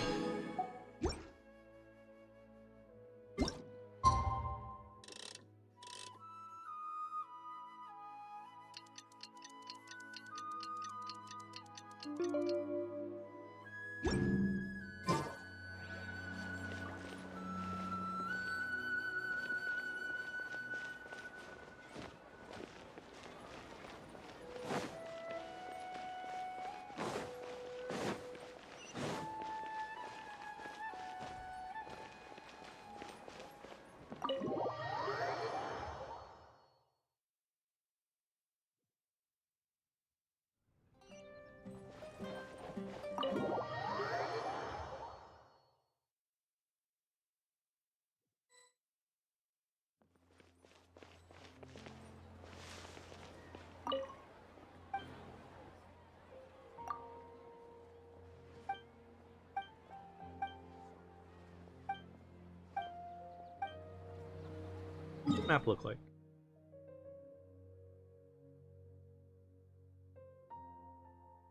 What's the map look like?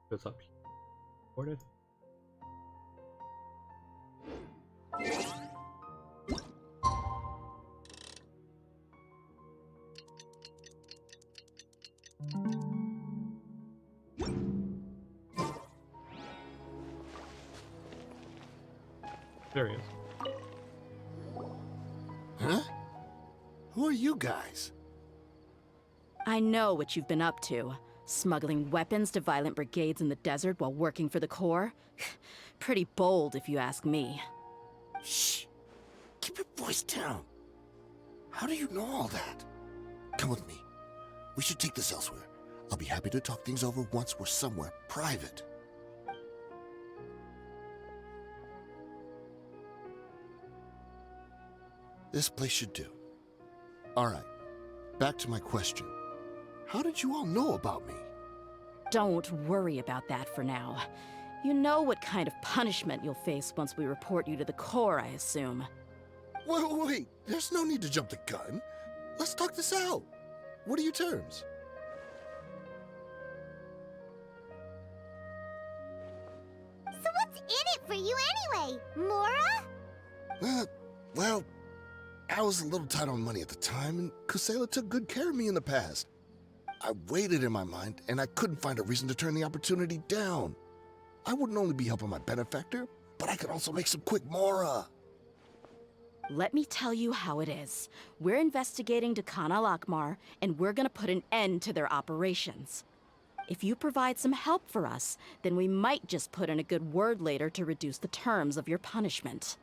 What's up? Recorded? There he is. Huh? Who are you guys? I know what you've been up to. Smuggling weapons to violent brigades in the desert while working for the Corps? Pretty bold, if you ask me. Shh! Keep your voice down. How do you know all that? Come with me. We should take this elsewhere. I'll be happy to talk things over once we're somewhere private. This place should do. All right, back to my question. How did you all know about me? Don't worry about that for now. You know what kind of punishment you'll face once we report you to the Corps, I assume. Wait, there's no need to jump the gun. Let's talk this out. What are your terms? So what's in it for you anyway, Mora? Well, I was a little tight on money at the time, and Kusela took good care of me in the past. I waited in my mind, and I couldn't find a reason to turn the opportunity down. I wouldn't only be helping my benefactor, but I could also make some quick mora. Let me tell you how it is. We're investigating Dehya Al-Akmar, and we're gonna put an end to their operations. If you provide some help for us, then we might just put in a good word later to reduce the terms of your punishment.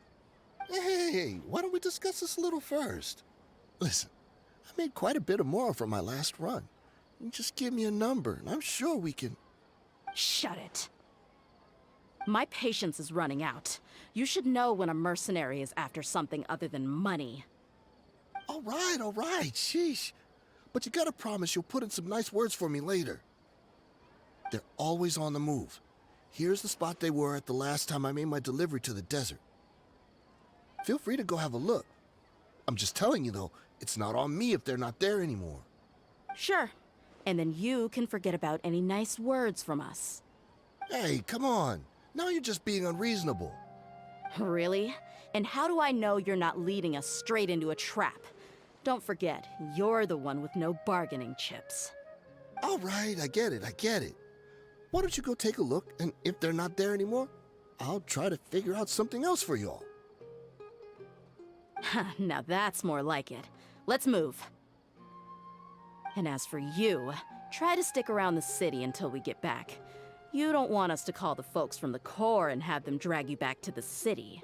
Hey, why don't we discuss this a little first? Listen, I made quite a bit of mora from my last run. You just give me a number, and I'm sure we can... Shut it. My patience is running out. You should know when a mercenary is after something other than money. All right, sheesh. But you gotta promise you'll put in some nice words for me later. They're always on the move. Here's the spot they were at the last time I made my delivery to the desert. Feel free to go have a look. I'm just telling you, though, it's not on me if they're not there anymore. Sure. And then you can forget about any nice words from us. Hey, come on. Now you're just being unreasonable. Really? And how do I know you're not leading us straight into a trap? Don't forget, you're the one with no bargaining chips. All right, I get it. Why don't you go take a look, and if they're not there anymore, I'll try to figure out something else for y'all. Now that's more like it. Let's move. And as for you, try to stick around the city until we get back. You don't want us to call the folks from the Corps and have them drag you back to the city.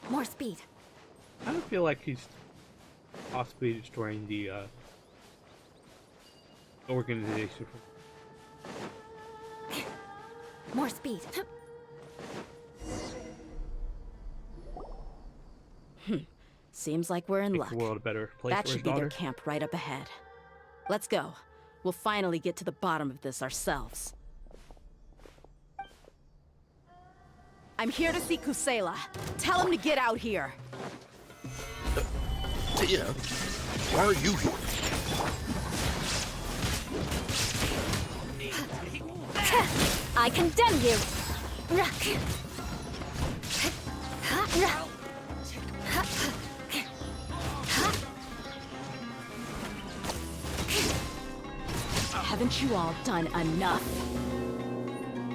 More speed. I don't feel like he's possibly destroying the organization. More speed. Seems like we're in Make luck. the world a better place That for his should be their daughter. camp right up ahead. Let's go. We'll finally get to the bottom of this ourselves. I'm here to see Kusela. Tell him to get out here. Dehya, why are you here? I condemn you! Haven't you all done enough?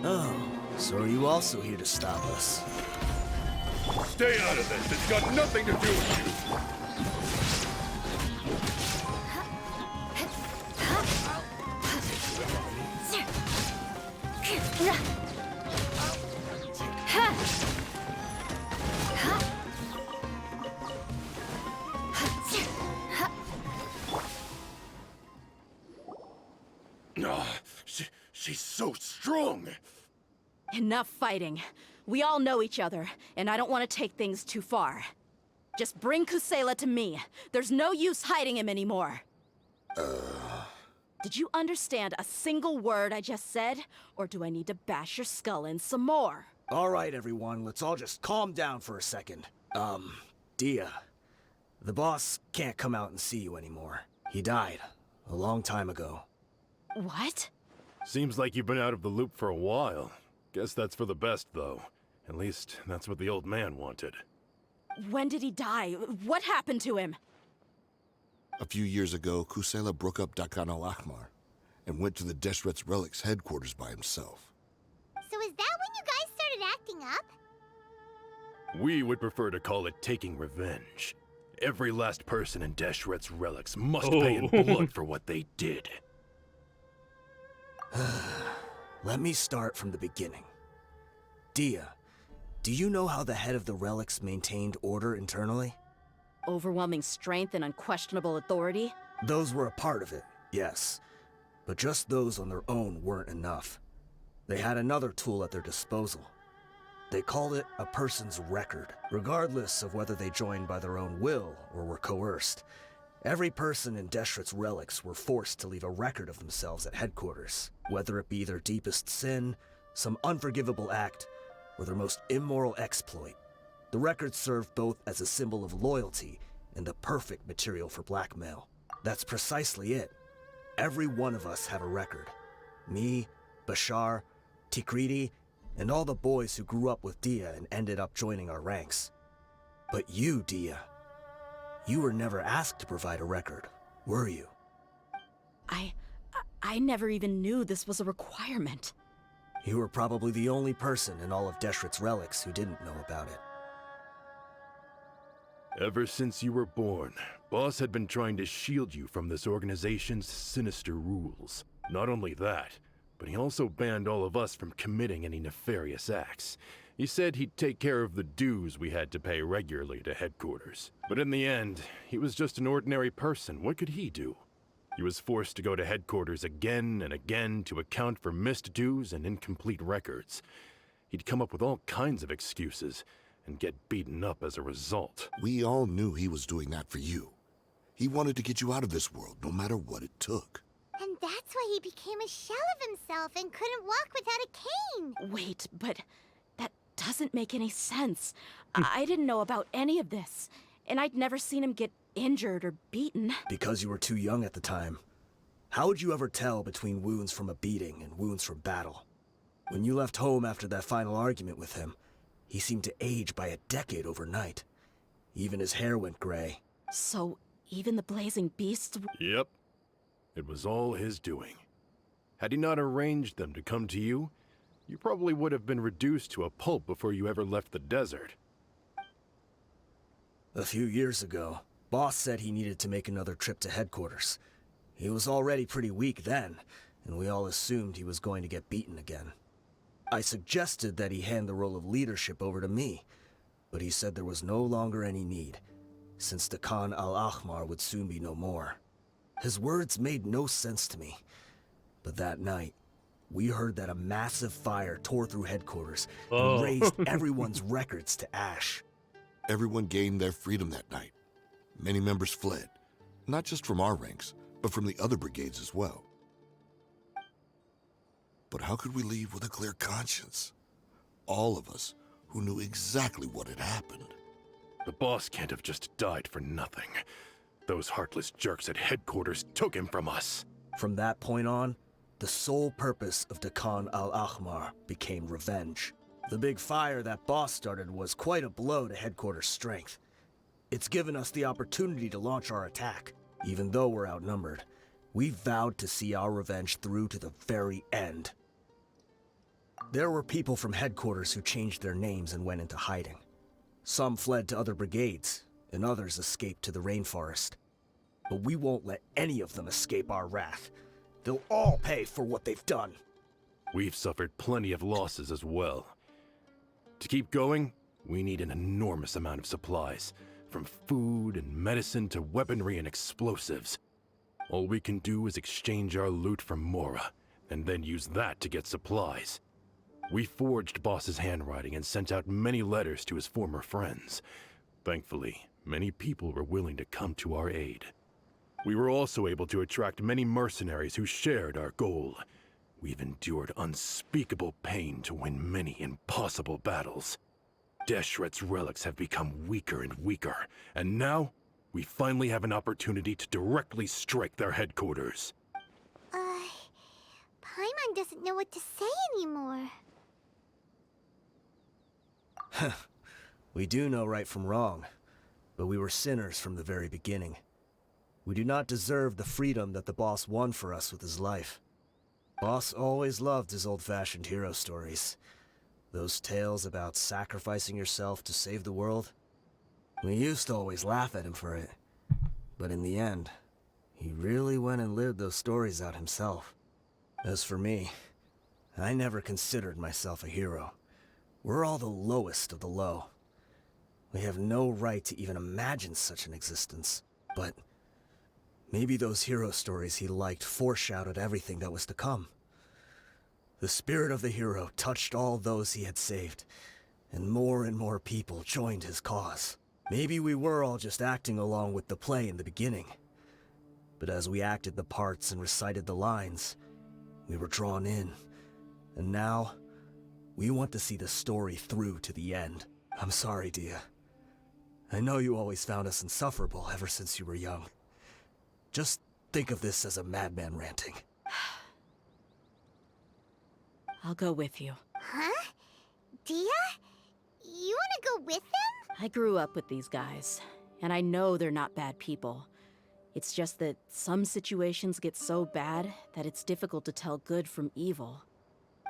Oh, so are you also here to stop us? Stay out of this. It's got nothing to do with you. She's so strong. Enough fighting. We all know each other, and I don't want to take things too far. Just bring Kusela to me. There's no use hiding him anymore. Did you understand a single word I just said? Or do I need to bash your skull in some more? All right, everyone, let's all just calm down for a second. Dehya, the boss can't come out and see you anymore. He died a long time ago. What? Seems like you've been out of the loop for a while. Guess that's for the best, though. At least, that's what the old man wanted. When did he die? What happened to him? A few years ago, Kusela broke up Dakan al-Ahmar and went to the Deshret's Relics headquarters by himself. So is that when you guys started acting up? We would prefer to call it taking revenge. Every last person in Deshret's Relics must pay in blood for what they did. Let me start from the beginning. Dehya, do you know how the head of the Relics maintained order internally? Overwhelming strength and unquestionable authority? Those were a part of it, yes. But just those on their own weren't enough. They had another tool at their disposal. They called it a person's record, regardless of whether they joined by their own will or were coerced. Every person in Deshret's Relics were forced to leave a record of themselves at headquarters, whether it be their deepest sin, some unforgivable act, or their most immoral exploit. The records served both as a symbol of loyalty and the perfect material for blackmail. That's precisely it. Every one of us have a record. Me, Bashar, Tikriti, and all the boys who grew up with Dehya and ended up joining our ranks. But you, Dehya, you were never asked to provide a record, were you? I never even knew this was a requirement. You were probably the only person in all of Deshret's Relics who didn't know about it. Ever since you were born, Boss had been trying to shield you from this organization's sinister rules. Not only that, but he also banned all of us from committing any nefarious acts. He said he'd take care of the dues we had to pay regularly to headquarters. But in the end, he was just an ordinary person. What could he do? He was forced to go to headquarters again and again to account for missed dues and incomplete records. He'd come up with all kinds of excuses and get beaten up as a result. We all knew he was doing that for you. He wanted to get you out of this world, no matter what it took. And that's why he became a shell of himself and couldn't walk without a cane. Wait, but that doesn't make any sense. I didn't know about any of this, and I'd never seen him get injured or beaten. Because you were too young at the time. How would you ever tell between wounds from a beating and wounds from battle? When you left home after that final argument with him, he seemed to age by a decade overnight. Even his hair went gray. So, even the blazing beasts... Yep. It was all his doing. Had he not arranged them to come to you, you probably would have been reduced to a pulp before you ever left the desert. A few years ago, Boss said he needed to make another trip to headquarters. He was already pretty weak then, and we all assumed he was going to get beaten again. I suggested that he hand the role of leadership over to me, but he said there was no longer any need, since the Khan al-Ahmar would soon be no more. His words made no sense to me, but that night, we heard that a massive fire tore through headquarters and razed everyone's records to ash. Everyone gained their freedom that night. Many members fled, not just from our ranks, but from the other brigades as well. But how could we leave with a clear conscience? All of us who knew exactly what had happened. The boss can't have just died for nothing. Those heartless jerks at headquarters took him from us. From that point on, the sole purpose of Dakan al-Ahmar became revenge. The big fire that boss started was quite a blow to headquarters' strength. It's given us the opportunity to launch our attack. Even though we're outnumbered, we vowed to see our revenge through to the very end. There were people from headquarters who changed their names and went into hiding. Some fled to other brigades, and others escaped to the rainforest. But we won't let any of them escape our wrath. They'll all pay for what they've done. We've suffered plenty of losses as well. To keep going, we need an enormous amount of supplies, from food and medicine to weaponry and explosives. All we can do is exchange our loot from Mora, and then use that to get supplies. We forged Boss's handwriting and sent out many letters to his former friends. Thankfully, many people were willing to come to our aid. We were also able to attract many mercenaries who shared our goal. We've endured unspeakable pain to win many impossible battles. Deshret's relics have become weaker and weaker, and now, we finally have an opportunity to directly strike their headquarters. Paimon doesn't know what to say anymore. We do know right from wrong, but we were sinners from the very beginning. We do not deserve the freedom that the boss won for us with his life. Boss always loved his old-fashioned hero stories. Those tales about sacrificing yourself to save the world. We used to always laugh at him for it. But in the end, he really went and lived those stories out himself. As for me, I never considered myself a hero. We're all the lowest of the low. We have no right to even imagine such an existence. But maybe those hero stories he liked foreshadowed everything that was to come. The spirit of the hero touched all those he had saved, and more people joined his cause. Maybe we were all just acting along with the play in the beginning. But as we acted the parts and recited the lines, we were drawn in. And now, we want to see the story through to the end. I'm sorry, Dehya. I know you always found us insufferable ever since you were young. Just think of this as a madman ranting. I'll go with you. Huh? Dehya? You wanna go with them? I grew up with these guys, and I know they're not bad people. It's just that some situations get so bad that it's difficult to tell good from evil.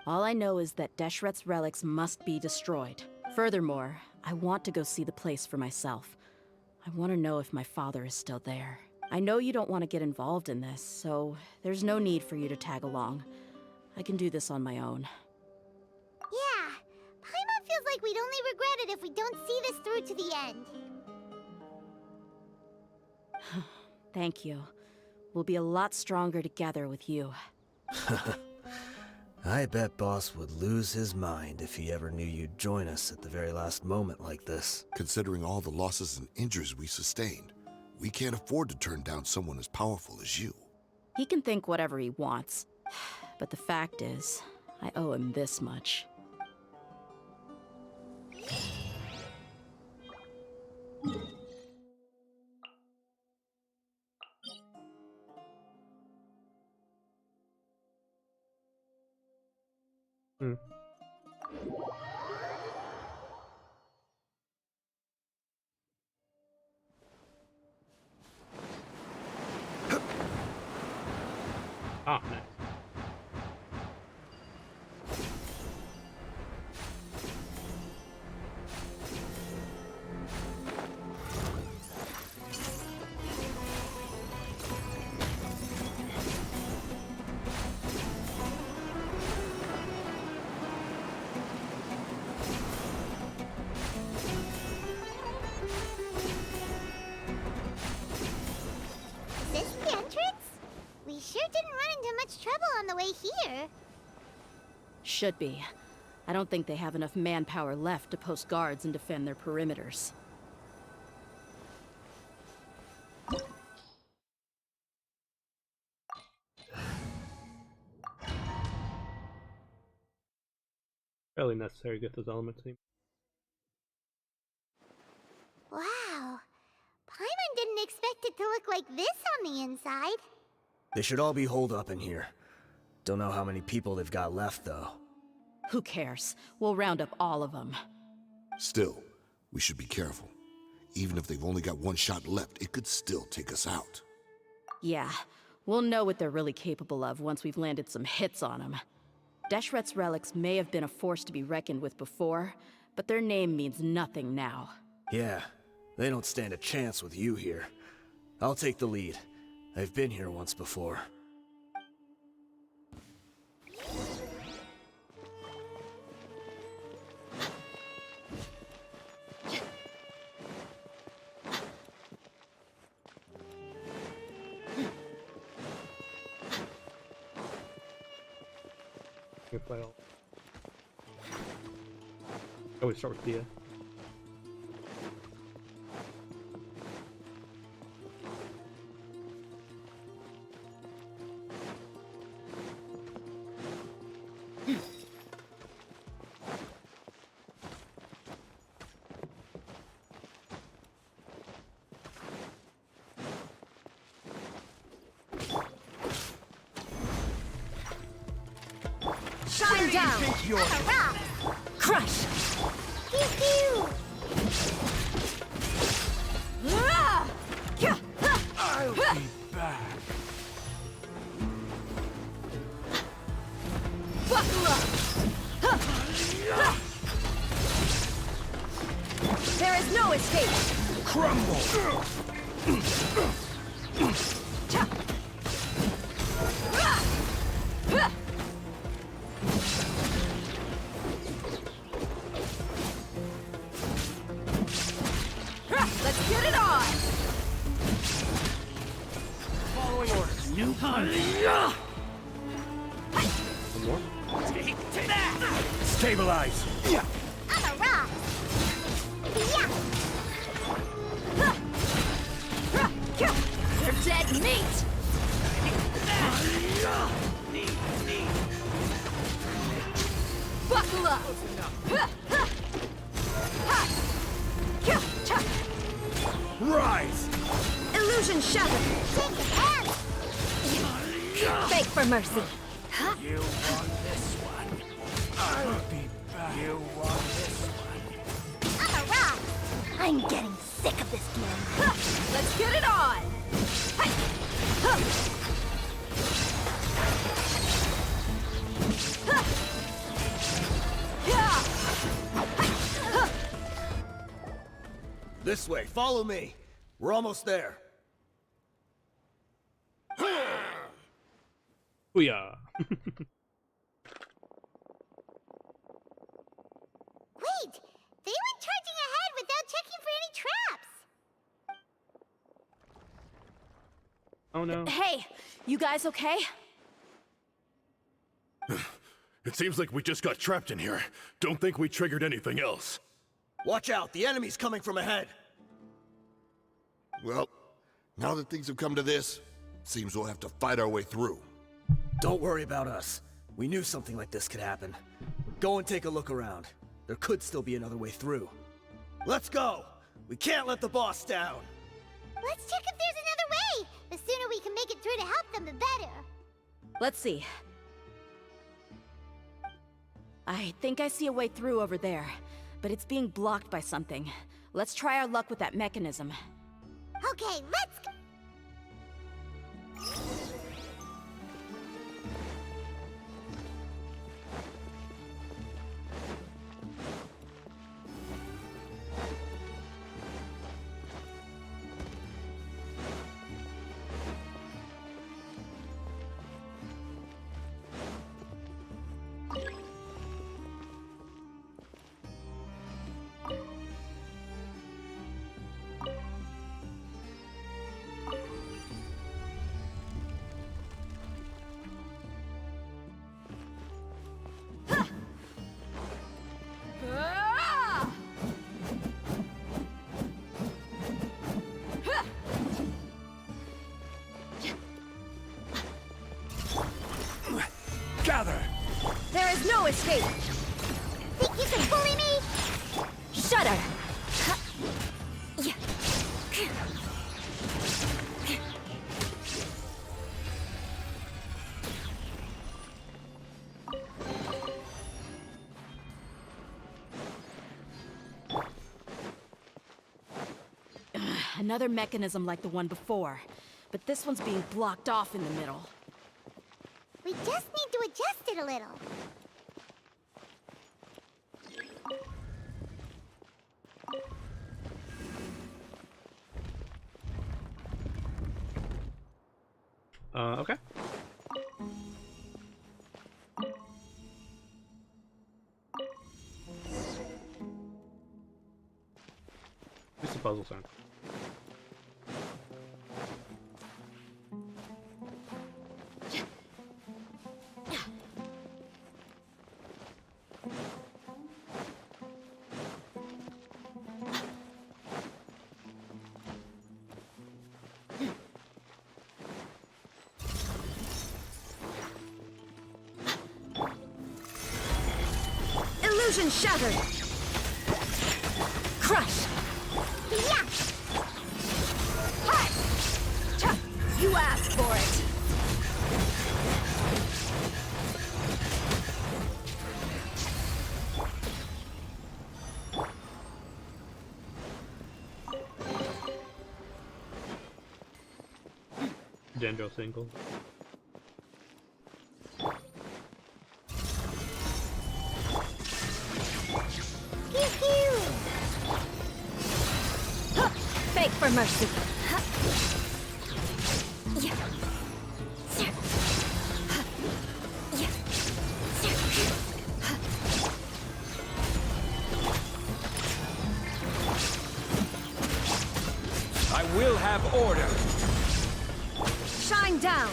All I know is that Deshret's relics must be destroyed. Furthermore, I want to go see the place for myself. I want to know if my father is still there. I know you don't want to get involved in this, so there's no need for you to tag along. I can do this on my own. Yeah, Paimon feels like we'd only regret it if we don't see this through to the end. Thank you. We'll be a lot stronger together with you. I bet Boss would lose his mind if he ever knew you'd join us at the very last moment like this. Considering all the losses and injuries we sustained, we can't afford to turn down someone as powerful as you. He can think whatever he wants. But the fact is, I owe him this much. Ah, nice. Is this the entrance? We sure didn't run into much trouble on the way here. Should be. I don't think they have enough manpower left to post guards and defend their perimeters. Fairly necessary to get those elements in. Wow. Paimon didn't expect it to look like this on the inside. They should all be holed up in here. Don't know how many people they've got left, though. Who cares? We'll round up all of them. Still, we should be careful. Even if they've only got one shot left, it could still take us out. Yeah, we'll know what they're really capable of once we've landed some hits on them. Deshret's relics may have been a force to be reckoned with before, but their name means nothing now. Yeah, they don't stand a chance with you here. I'll take the lead. I've been here once before. Here, play all. I always start with Dehya. Shine down! Crush! Pew pew! I'll be back. Buckle up! There is no escape! Crumble! Let's get it on! Following orders. New punch. One more. Take that! Stabilize! Yeah. I'm a rock! Yeah! They're dead meat! Buckle up! Rise! Illusion shattered! Take the hand! Beg for mercy! You want this one? I'll be back. You want this one? I'm a rock! I'm getting sick of this game. Let's get it on! This way, follow me. We're almost there. Booyah! Wait! They went charging ahead without checking for any traps! Oh no. Hey, you guys okay? It seems like we just got trapped in here. Don't think we triggered anything else. Watch out, the enemy's coming from ahead. Well, now that things have come to this, seems we'll have to fight our way through. Don't worry about us. We knew something like this could happen. Go and take a look around. There could still be another way through. Let's go! We can't let the boss down! Let's check if there's another way! The sooner we can make it through to help them, the better. Let's see. I think I see a way through over there, but it's being blocked by something. Let's try our luck with that mechanism. Okay, let's go. Gather! There is no escape! Think you can bully me? Shudder! Another mechanism like the one before, but this one's being blocked off in the middle. We just need to adjust it a little. Okay. It's a puzzle sound. Illusion shattered! Crush! Yeah! Hut! Cha! You asked for it! Dendro single. Pew pew! Beg for mercy. I will have order. Shine down.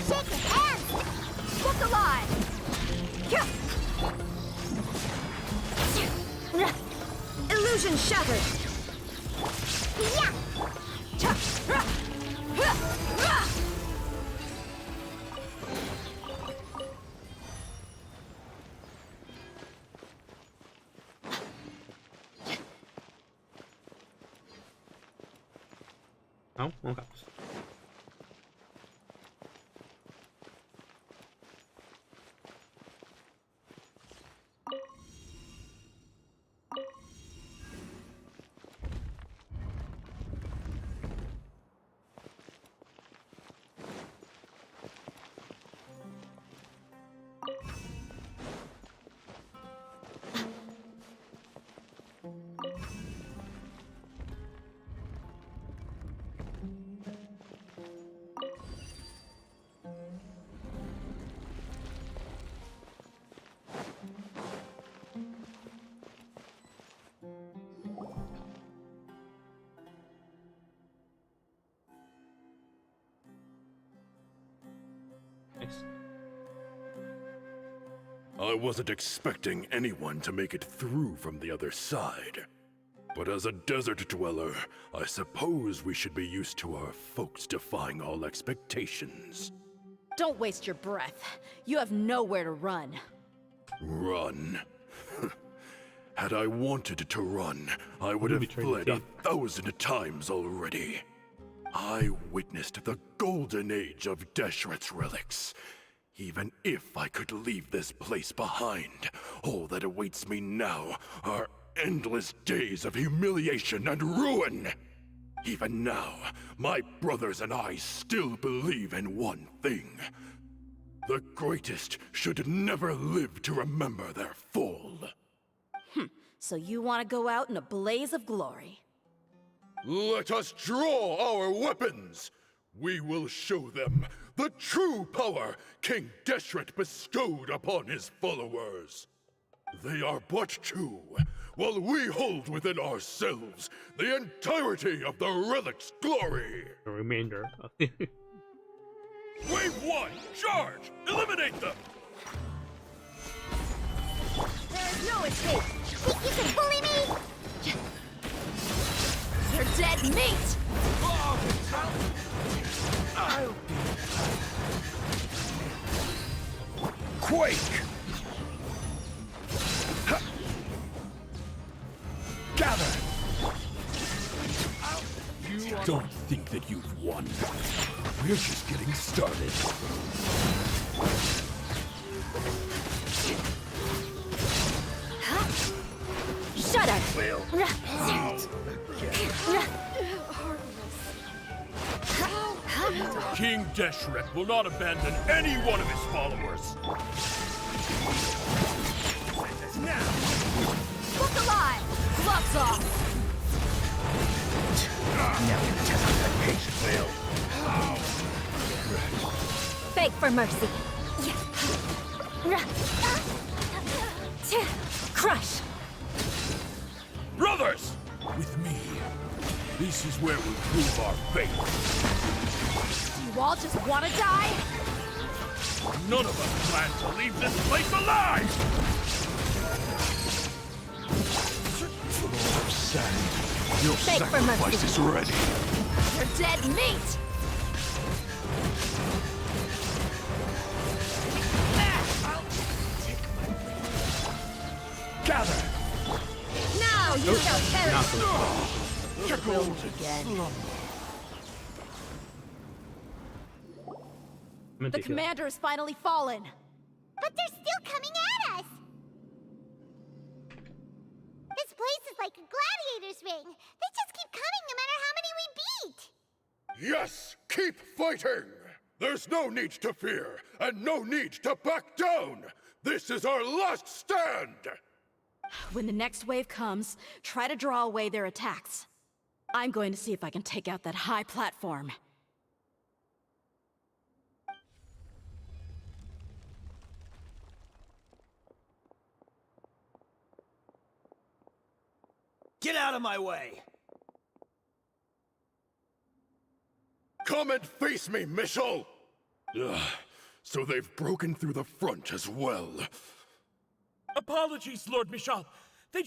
Shake your hands! Look alive. Illusion shattered. Yeah! Oh, okay. Nice. I wasn't expecting anyone to make it through from the other side. But as a desert dweller, I suppose we should be used to our folks defying all expectations. Don't waste your breath. You have nowhere to run. Run? Had I wanted to run, I would have trained fled to 1,000 times already. I witnessed the golden age of Deshret's relics. Even if I could leave this place behind, all that awaits me now are endless days of humiliation and ruin. Even now, my brothers and I still believe in one thing. The greatest should never live to remember their fall. So you want to go out in a blaze of glory. Let us draw our weapons! We will show them the true power King Deshret bestowed upon his followers. They are but two, while we hold within ourselves the entirety of the relic's glory. The remainder. Wave 1, charge! Eliminate them! There is no escape. Think you can bully me? You're dead meat! Quake! Ha! Gather! Don't think that you've won. We're just getting started. Shut up! King Deshret will not abandon any one of his followers. Look alive! Gloves off! Never test that patient will. Beg for mercy. Crush. Brothers! With me, this is where we'll prove our faith. You all just want to die? None of us plan to leave this place alive! Lord of Sand, your Beg for mercy. sacrifice is ready. You're dead meat! Gather! Now you shall perish! You're Will again. The commander has finally fallen. But they're still coming at us! This place is like a gladiator's ring. They just keep coming no matter how many we beat! Yes, keep fighting! There's no need to fear, and no need to back down! This is our last stand! When the next wave comes, try to draw away their attacks. I'm going to see if I can take out that high platform. Get out of my way! Come and face me, Michel! Ugh, so they've broken through the front as well. Apologies, Lord Michal. They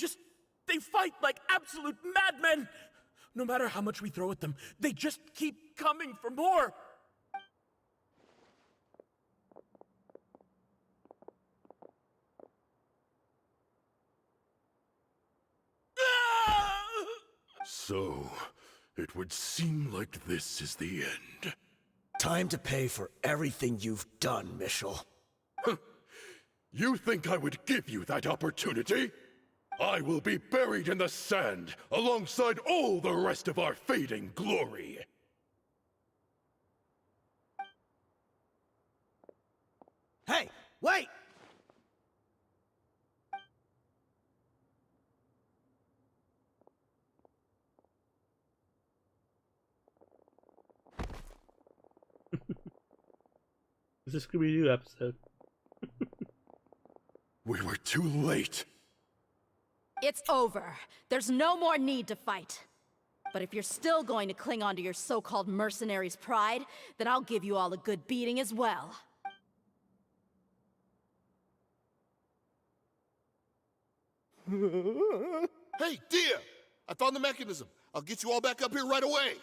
fight like absolute madmen. No matter how much we throw at them, they just keep coming for more. So, it would seem like this is the end. Time to pay for everything you've done, Michel. You think I would give you that opportunity? I will be buried in the sand alongside all the rest of our fading glory. Hey, wait! It's a Scooby-Doo episode. We were too late. It's over. There's no more need to fight. But if you're still going to cling on to your so-called mercenary's pride, then I'll give you all a good beating as well. Hey, Dehya! I found the mechanism. I'll get you all back up here right away.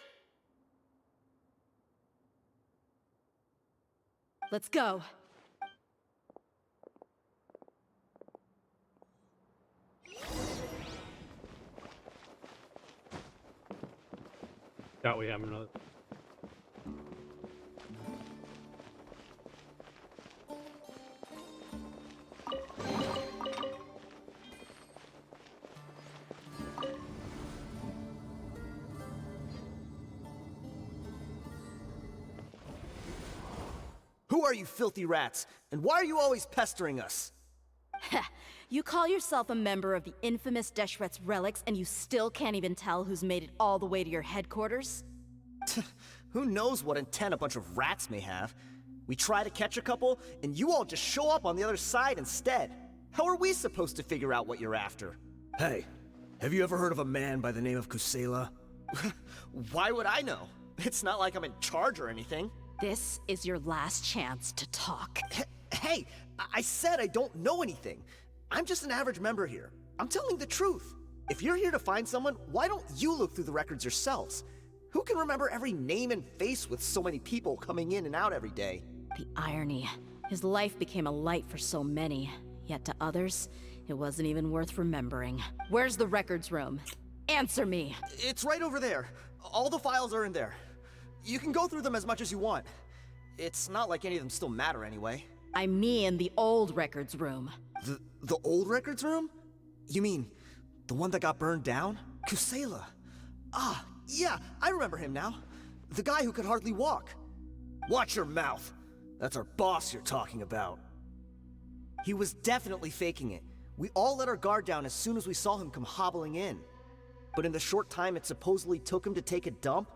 Let's go. Thought we have another. Who are you filthy rats? And why are you always pestering us? You call yourself a member of the infamous Deshret's relics, and you still can't even tell who's made it all the way to your headquarters? Who knows what intent a bunch of rats may have? We try to catch a couple, and you all just show up on the other side instead. How are we supposed to figure out what you're after? Hey, have you ever heard of a man by the name of Kusela? Why would I know? It's not like I'm in charge or anything. This is your last chance to talk. Hey, I said I don't know anything. I'm just an average member here. I'm telling the truth. If you're here to find someone, why don't you look through the records yourselves? Who can remember every name and face with so many people coming in and out every day? The irony. His life became a light for so many, yet to others, it wasn't even worth remembering. Where's the records room? Answer me! It's right over there. All the files are in there. You can go through them as much as you want. It's not like any of them still matter anyway. I mean the old records room. The old records room? You mean the one that got burned down? Kusela. Ah, yeah, I remember him now. The guy who could hardly walk. Watch your mouth. That's our boss you're talking about. He was definitely faking it. We all let our guard down as soon as we saw him come hobbling in. But in the short time it supposedly took him to take a dump,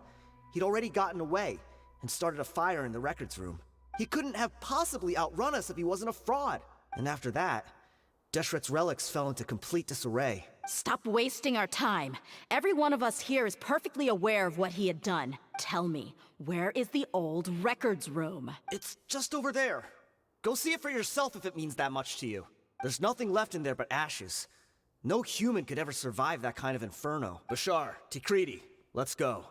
he'd already gotten away and started a fire in the records room. He couldn't have possibly outrun us if he wasn't a fraud. And after that, Deshret's relics fell into complete disarray. Stop wasting our time. Every one of us here is perfectly aware of what he had done. Tell me, where is the old records room? It's just over there. Go see it for yourself if it means that much to you. There's nothing left in there but ashes. No human could ever survive that kind of inferno. Bashar, Tikriti, let's go.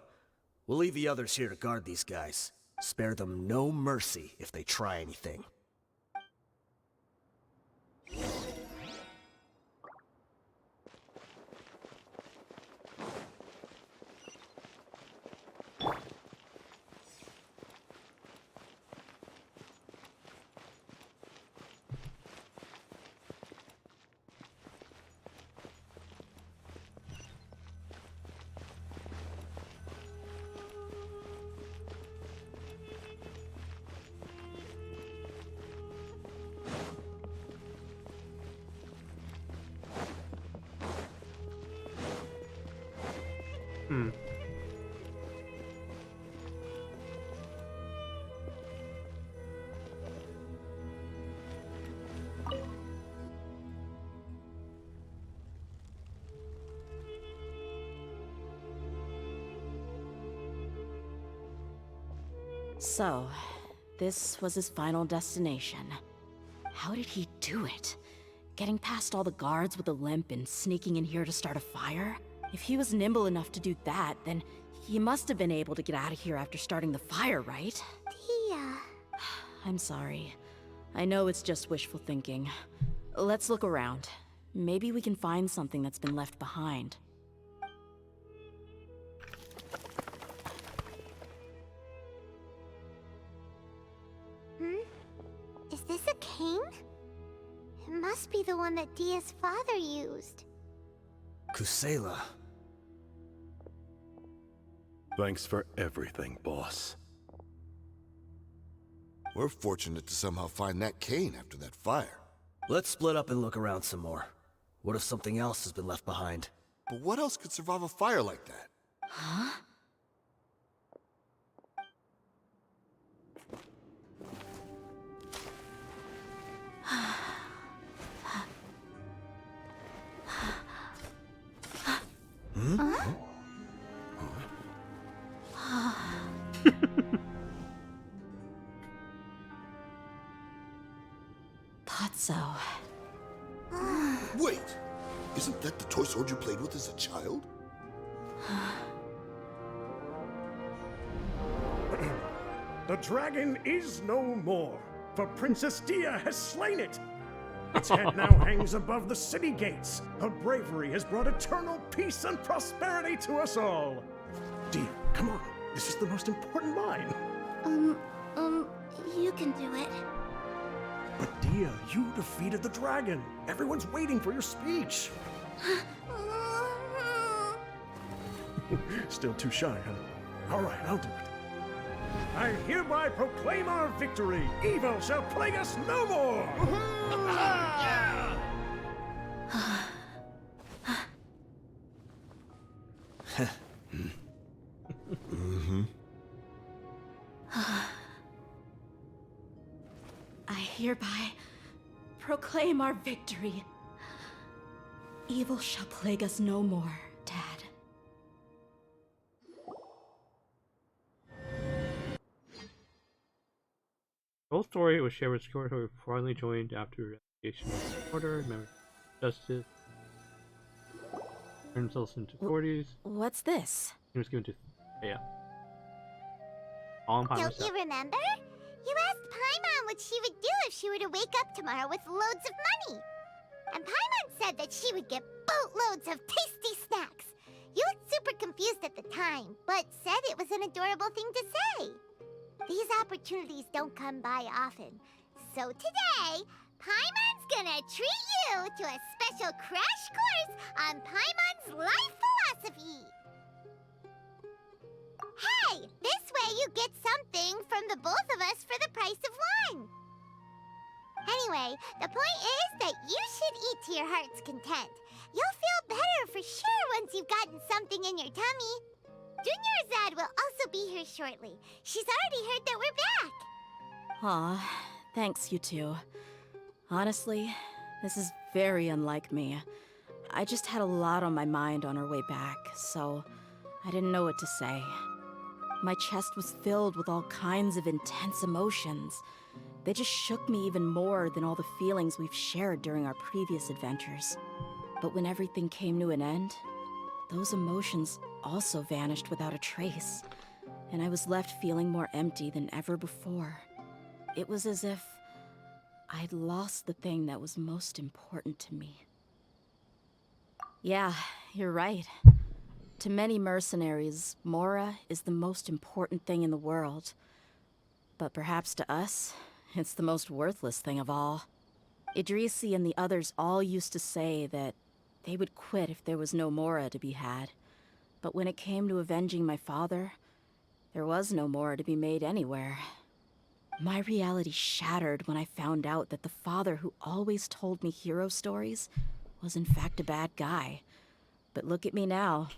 We'll leave the others here to guard these guys. Spare them no mercy if they try anything. So, this was his final destination. How did he do it? Getting past all the guards with a limp and sneaking in here to start a fire? If he was nimble enough to do that, then he must have been able to get out of here after starting the fire, right? Dehya. I'm sorry. I know it's just wishful thinking. Let's look around. Maybe we can find something that's been left behind. Is this a cane? It must be the one that Dehya's father used. Kusela. Thanks for everything, boss. We're fortunate to somehow find that cane after that fire. Let's split up and look around some more. What if something else has been left behind? But what else could survive a fire like that? Huh? Thought so. Wait! Isn't that the toy sword you played with as a child? The dragon is no more, for Princess Dehya has slain it. Its head now hangs above the city gates. Her bravery has brought eternal peace and prosperity to us all. Dehya, come on. This is the most important line. You can do it. But Dehya, you defeated the dragon. Everyone's waiting for your speech. Still too shy, huh? All right, I'll do it. I hereby proclaim our victory. Evil shall plague us no more. I hereby proclaim our victory. Evil shall plague us no more, Dad. The whole story was shared with Squirtle, who finally joined after investigation of order, memory, justice, turned themselves into 40s. What's this? He was given to Dehya. All in Don't you remember? You asked Paimon what she would do if she were to wake up tomorrow with loads of money. And Paimon said that she would get boatloads of tasty snacks. You looked super confused at the time, but said it was an adorable thing to say. These opportunities don't come by often. So today, Paimon's gonna treat you to a special crash course on Paimon's life philosophy. Hey, this way you get something from the both of us for the price of one. Anyway, the point is that you should eat to your heart's content. You'll feel better for sure once you've gotten something in your tummy. Junior Azad will also be here shortly. She's already heard that we're back. Aw, thanks, you two. Honestly, this is very unlike me. I just had a lot on my mind on our way back, so I didn't know what to say. My chest was filled with all kinds of intense emotions. They just shook me even more than all the feelings we've shared during our previous adventures. But when everything came to an end, those emotions also vanished without a trace, and I was left feeling more empty than ever before. It was as if I'd lost the thing that was most important to me. Yeah, you're right. To many mercenaries, Mora is the most important thing in the world. But perhaps to us, it's the most worthless thing of all. Idrisi and the others all used to say that they would quit if there was no Mora to be had. But when it came to avenging my father, there was no Mora to be made anywhere. My reality shattered when I found out that the father who always told me hero stories was in fact a bad guy. But look at me now.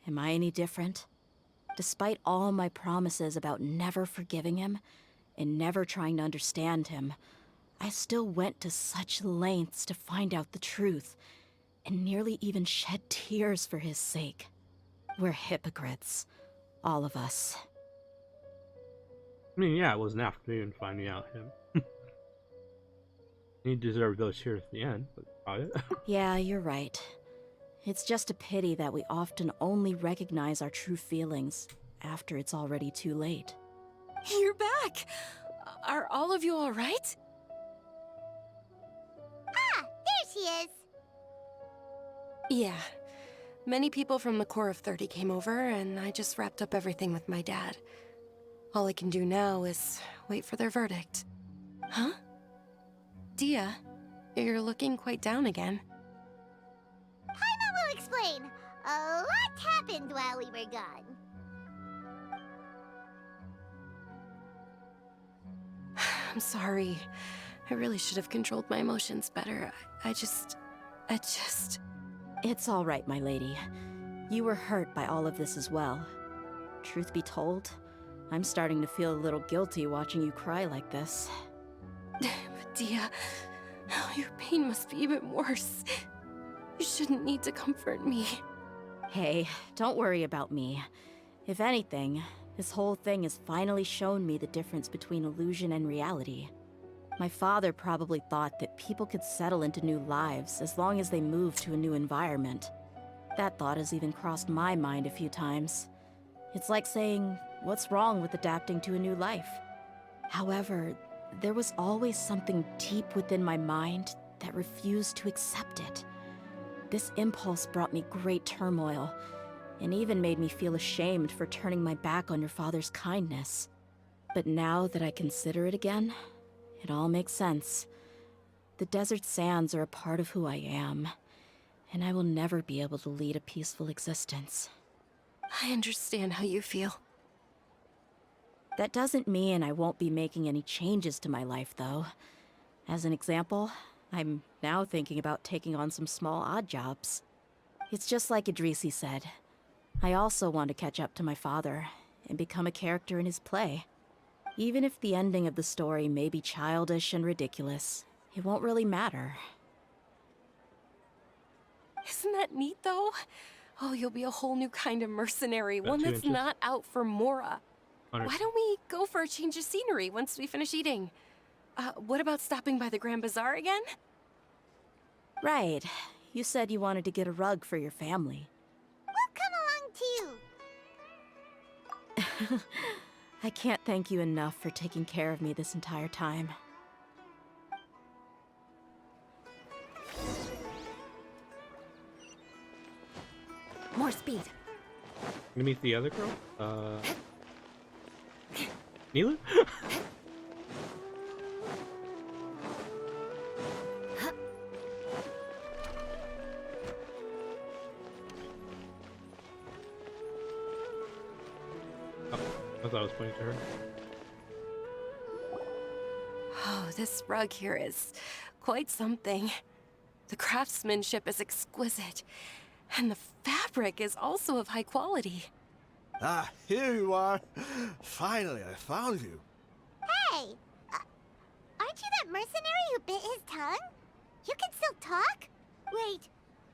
Am I any different? Despite all my promises about never forgiving him and never trying to understand him, I still went to such lengths to find out the truth, and nearly even shed tears for his sake. We're hypocrites. All of us. I mean, yeah, it was an afternoon finding out him. He deserved those tears at the end, but about it. Yeah, you're right. It's just a pity that we often only recognize our true feelings after it's already too late. You're back! Are all of you alright? Ah, there she is. Yeah. Many people from the Corps of 30 came over, and I just wrapped up everything with my dad. All I can do now is wait for their verdict. Huh? Dehya, you're looking quite down again. Paimon will explain. A lot happened while we were gone. I'm sorry. I really should have controlled my emotions better. I just... It's all right, my lady. You were hurt by all of this as well. Truth be told, I'm starting to feel a little guilty watching you cry like this. But Dehya, your pain must be even worse. You shouldn't need to comfort me. Hey, don't worry about me. If anything, this whole thing has finally shown me the difference between illusion and reality. My father probably thought that people could settle into new lives as long as they moved to a new environment. That thought has even crossed my mind a few times. It's like saying, what's wrong with adapting to a new life? However, there was always something deep within my mind that refused to accept it. This impulse brought me great turmoil, and even made me feel ashamed for turning my back on your father's kindness. But now that I consider it again, it all makes sense. The desert sands are a part of who I am, and I will never be able to lead a peaceful existence. I understand how you feel. That doesn't mean I won't be making any changes to my life, though. As an example, I'm now thinking about taking on some small odd jobs. It's just like Idrisi said. I also want to catch up to my father and become a character in his play. Even if the ending of the story may be childish and ridiculous, it won't really matter. Isn't that neat, though? Oh, you'll be a whole new kind of mercenary, one that's inches. not out for Mora. 100. Why don't we go for a change of scenery once we finish eating? What about stopping by the Grand Bazaar again? Right. You said you wanted to get a rug for your family. We'll come along too. I can't thank you enough for taking care of me this entire time. More speed. You meet the other girl? Neela? As I was pointing to her. Oh, this rug here is quite something. The craftsmanship is exquisite, and the fabric is also of high quality. Ah, here you are. Finally, I found you. Hey! Aren't you that mercenary who bit his tongue? You can still talk? Wait,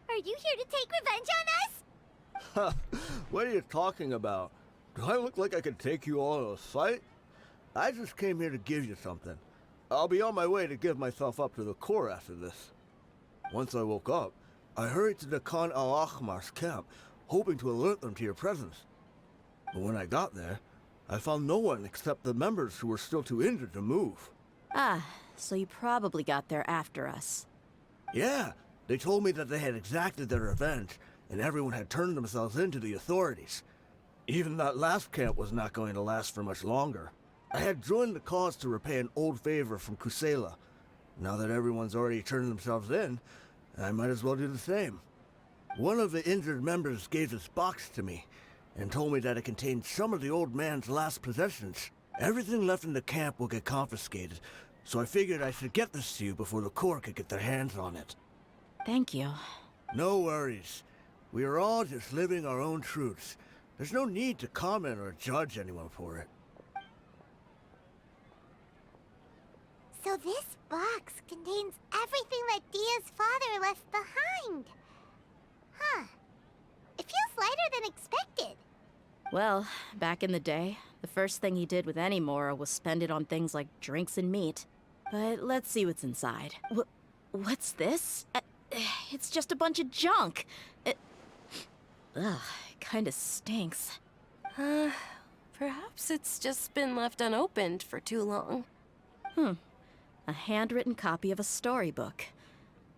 are you here to take revenge on us? What are you talking about? Do I look like I could take you all in a fight? I just came here to give you something. I'll be on my way to give myself up to the Corps after this. Once I woke up, I hurried to the Khan al-Akhmar's camp, hoping to alert them to your presence. But when I got there, I found no one except the members who were still too injured to move. Ah, so you probably got there after us. Yeah, they told me that they had exacted their revenge, and everyone had turned themselves in to the authorities. Even that last camp was not going to last for much longer. I had joined the cause to repay an old favor from Kusela. Now that everyone's already turned themselves in, I might as well do the same. One of the injured members gave this box to me, and told me that it contained some of the old man's last possessions. Everything left in the camp will get confiscated, so I figured I should get this to you before the Corps could get their hands on it. Thank you. No worries. We are all just living our own truths. There's no need to comment or judge anyone for it. So this box contains everything that Dehya's father left behind. Huh. It feels lighter than expected. Well, back in the day, the first thing he did with any Mora was spend it on things like drinks and meat. But let's see what's inside. What's this? It's just a bunch of junk. Ugh, it kinda stinks. Perhaps it's just been left unopened for too long. A handwritten copy of a storybook.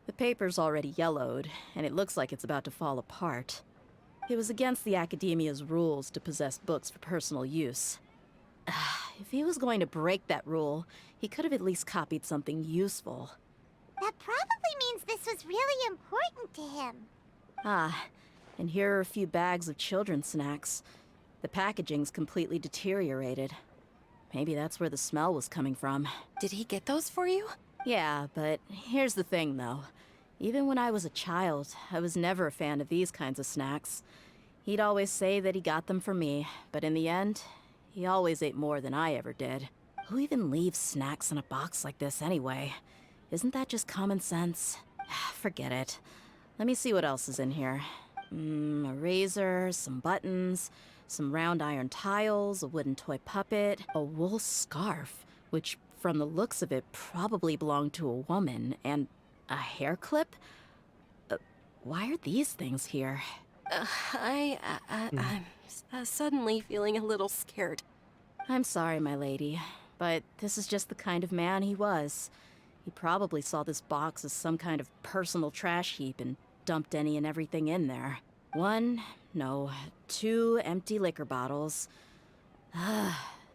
The paper's already yellowed, and it looks like it's about to fall apart. It was against the Academia's rules to possess books for personal use. If he was going to break that rule, he could have at least copied something useful. That probably means this was really important to him. Ah, and here are a few bags of children's snacks. The packaging's completely deteriorated. Maybe that's where the smell was coming from. Did he get those for you? Yeah, but here's the thing, though. Even when I was a child, I was never a fan of these kinds of snacks. He'd always say that he got them for me, but in the end, he always ate more than I ever did. Who even leaves snacks in a box like this anyway? Isn't that just common sense? Forget it. Let me see what else is in here. A razor, some buttons, some round iron tiles, a wooden toy puppet, a wool scarf, which from the looks of it probably belonged to a woman, and a hair clip? Why are these things here? I'm suddenly feeling a little scared. I'm sorry, my lady, but this is just the kind of man he was. He probably saw this box as some kind of personal trash heap and dumped any and everything in there. 2 empty liquor bottles.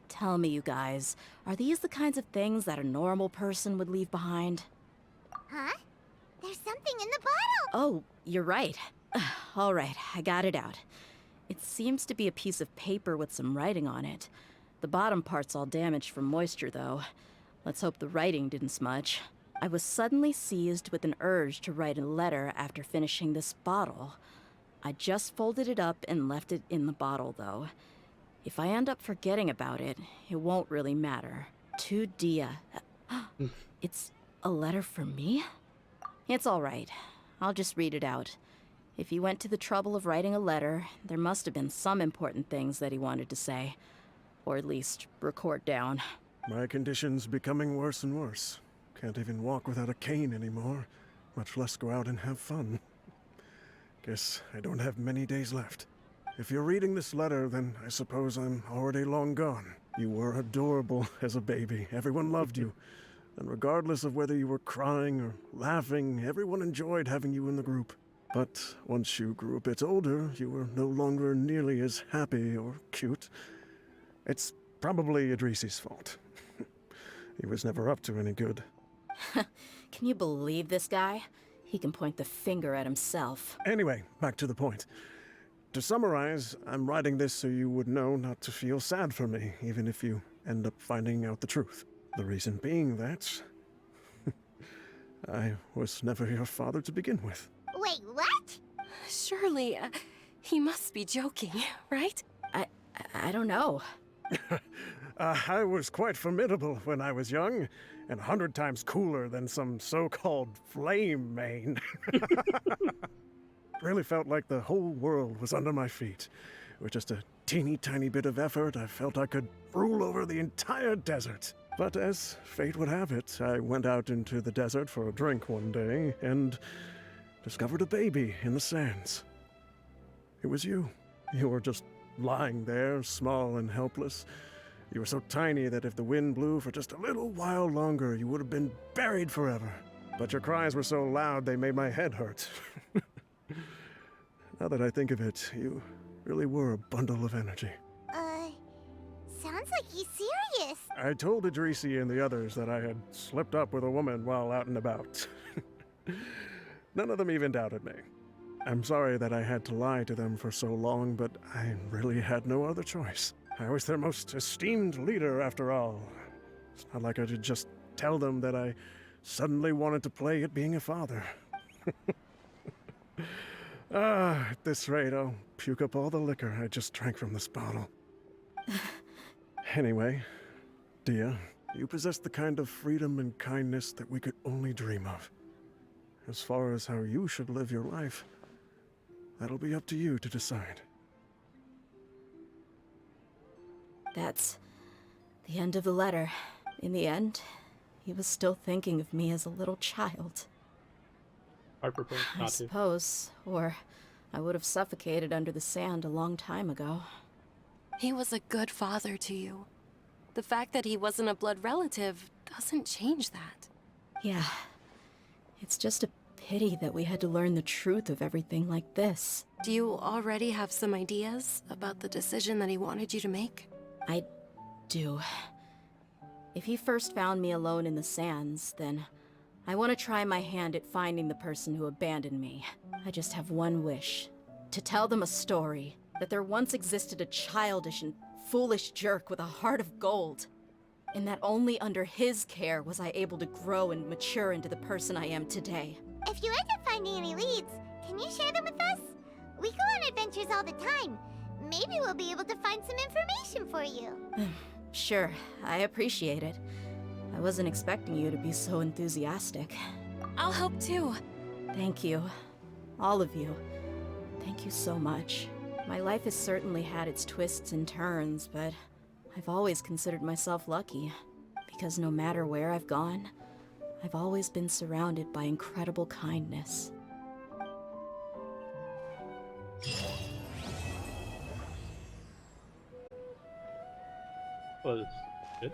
Tell me, you guys, are these the kinds of things that a normal person would leave behind? Huh? There's something in the bottle! Oh, you're right. All right, I got it out. It seems to be a piece of paper with some writing on it. The bottom part's all damaged from moisture, though. Let's hope the writing didn't smudge. I was suddenly seized with an urge to write a letter after finishing this bottle. I just folded it up and left it in the bottle, though. If I end up forgetting about it, it won't really matter. To Dehya. It's a letter for me? It's all right. I'll just read it out. If he went to the trouble of writing a letter, there must have been some important things that he wanted to say. Or at least record down. My condition's becoming worse and worse. Can't even walk without a cane anymore, much less go out and have fun. Guess I don't have many days left. If you're reading this letter, then I suppose I'm already long gone. You were adorable as a baby. Everyone loved you. And regardless of whether you were crying or laughing, everyone enjoyed having you in the group. But once you grew a bit older, you were no longer nearly as happy or cute. It's probably Idrisi's fault. He was never up to any good. Can you believe this guy? He can point the finger at himself. Anyway, back to the point. To summarize, I'm writing this so you would know not to feel sad for me, even if you end up finding out the truth. The reason being that I was never your father to begin with. Wait, what? Surely, he must be joking, right? I don't know. I was quite formidable when I was young, and 100 times cooler than some so-called flame main. Really felt like the whole world was under my feet. With just a teeny tiny bit of effort, I felt I could rule over the entire desert. But as fate would have it, I went out into the desert for a drink one day and discovered a baby in the sands. It was you. You were just lying there, small and helpless. You were so tiny that if the wind blew for just a little while longer, you would have been buried forever. But your cries were so loud they made my head hurt. Now that I think of it, you really were a bundle of energy. Sounds like he's serious. I told Idrisi and the others that I had slipped up with a woman while out and about. None of them even doubted me. I'm sorry that I had to lie to them for so long, but I really had no other choice. I was their most esteemed leader, after all. It's not like I could just tell them that I suddenly wanted to play at being a father. At this rate, I'll puke up all the liquor I just drank from this bottle. Anyway, Dehya, you possess the kind of freedom and kindness that we could only dream of. As far as how you should live your life, that'll be up to you to decide. That's the end of the letter. In the end, he was still thinking of me as a little child. I prefer I not to. suppose, or I would have suffocated under the sand a long time ago. He was a good father to you. The fact that he wasn't a blood relative doesn't change that. Yeah. It's just a pity that we had to learn the truth of everything like this. Do you already have some ideas about the decision that he wanted you to make? I do. If he first found me alone in the sands, then I want to try my hand at finding the person who abandoned me. I just have one wish. To tell them a story. That there once existed a childish and foolish jerk with a heart of gold. And that only under his care was I able to grow and mature into the person I am today. If you end up finding any leads, can you share them with us? We go on adventures all the time. Maybe we'll be able to find some information for you. Sure, I appreciate it. I wasn't expecting you to be so enthusiastic. I'll help too. Thank you. All of you. Thank you so much. My life has certainly had its twists and turns, but I've always considered myself lucky. Because no matter where I've gone, I've always been surrounded by incredible kindness. Was good.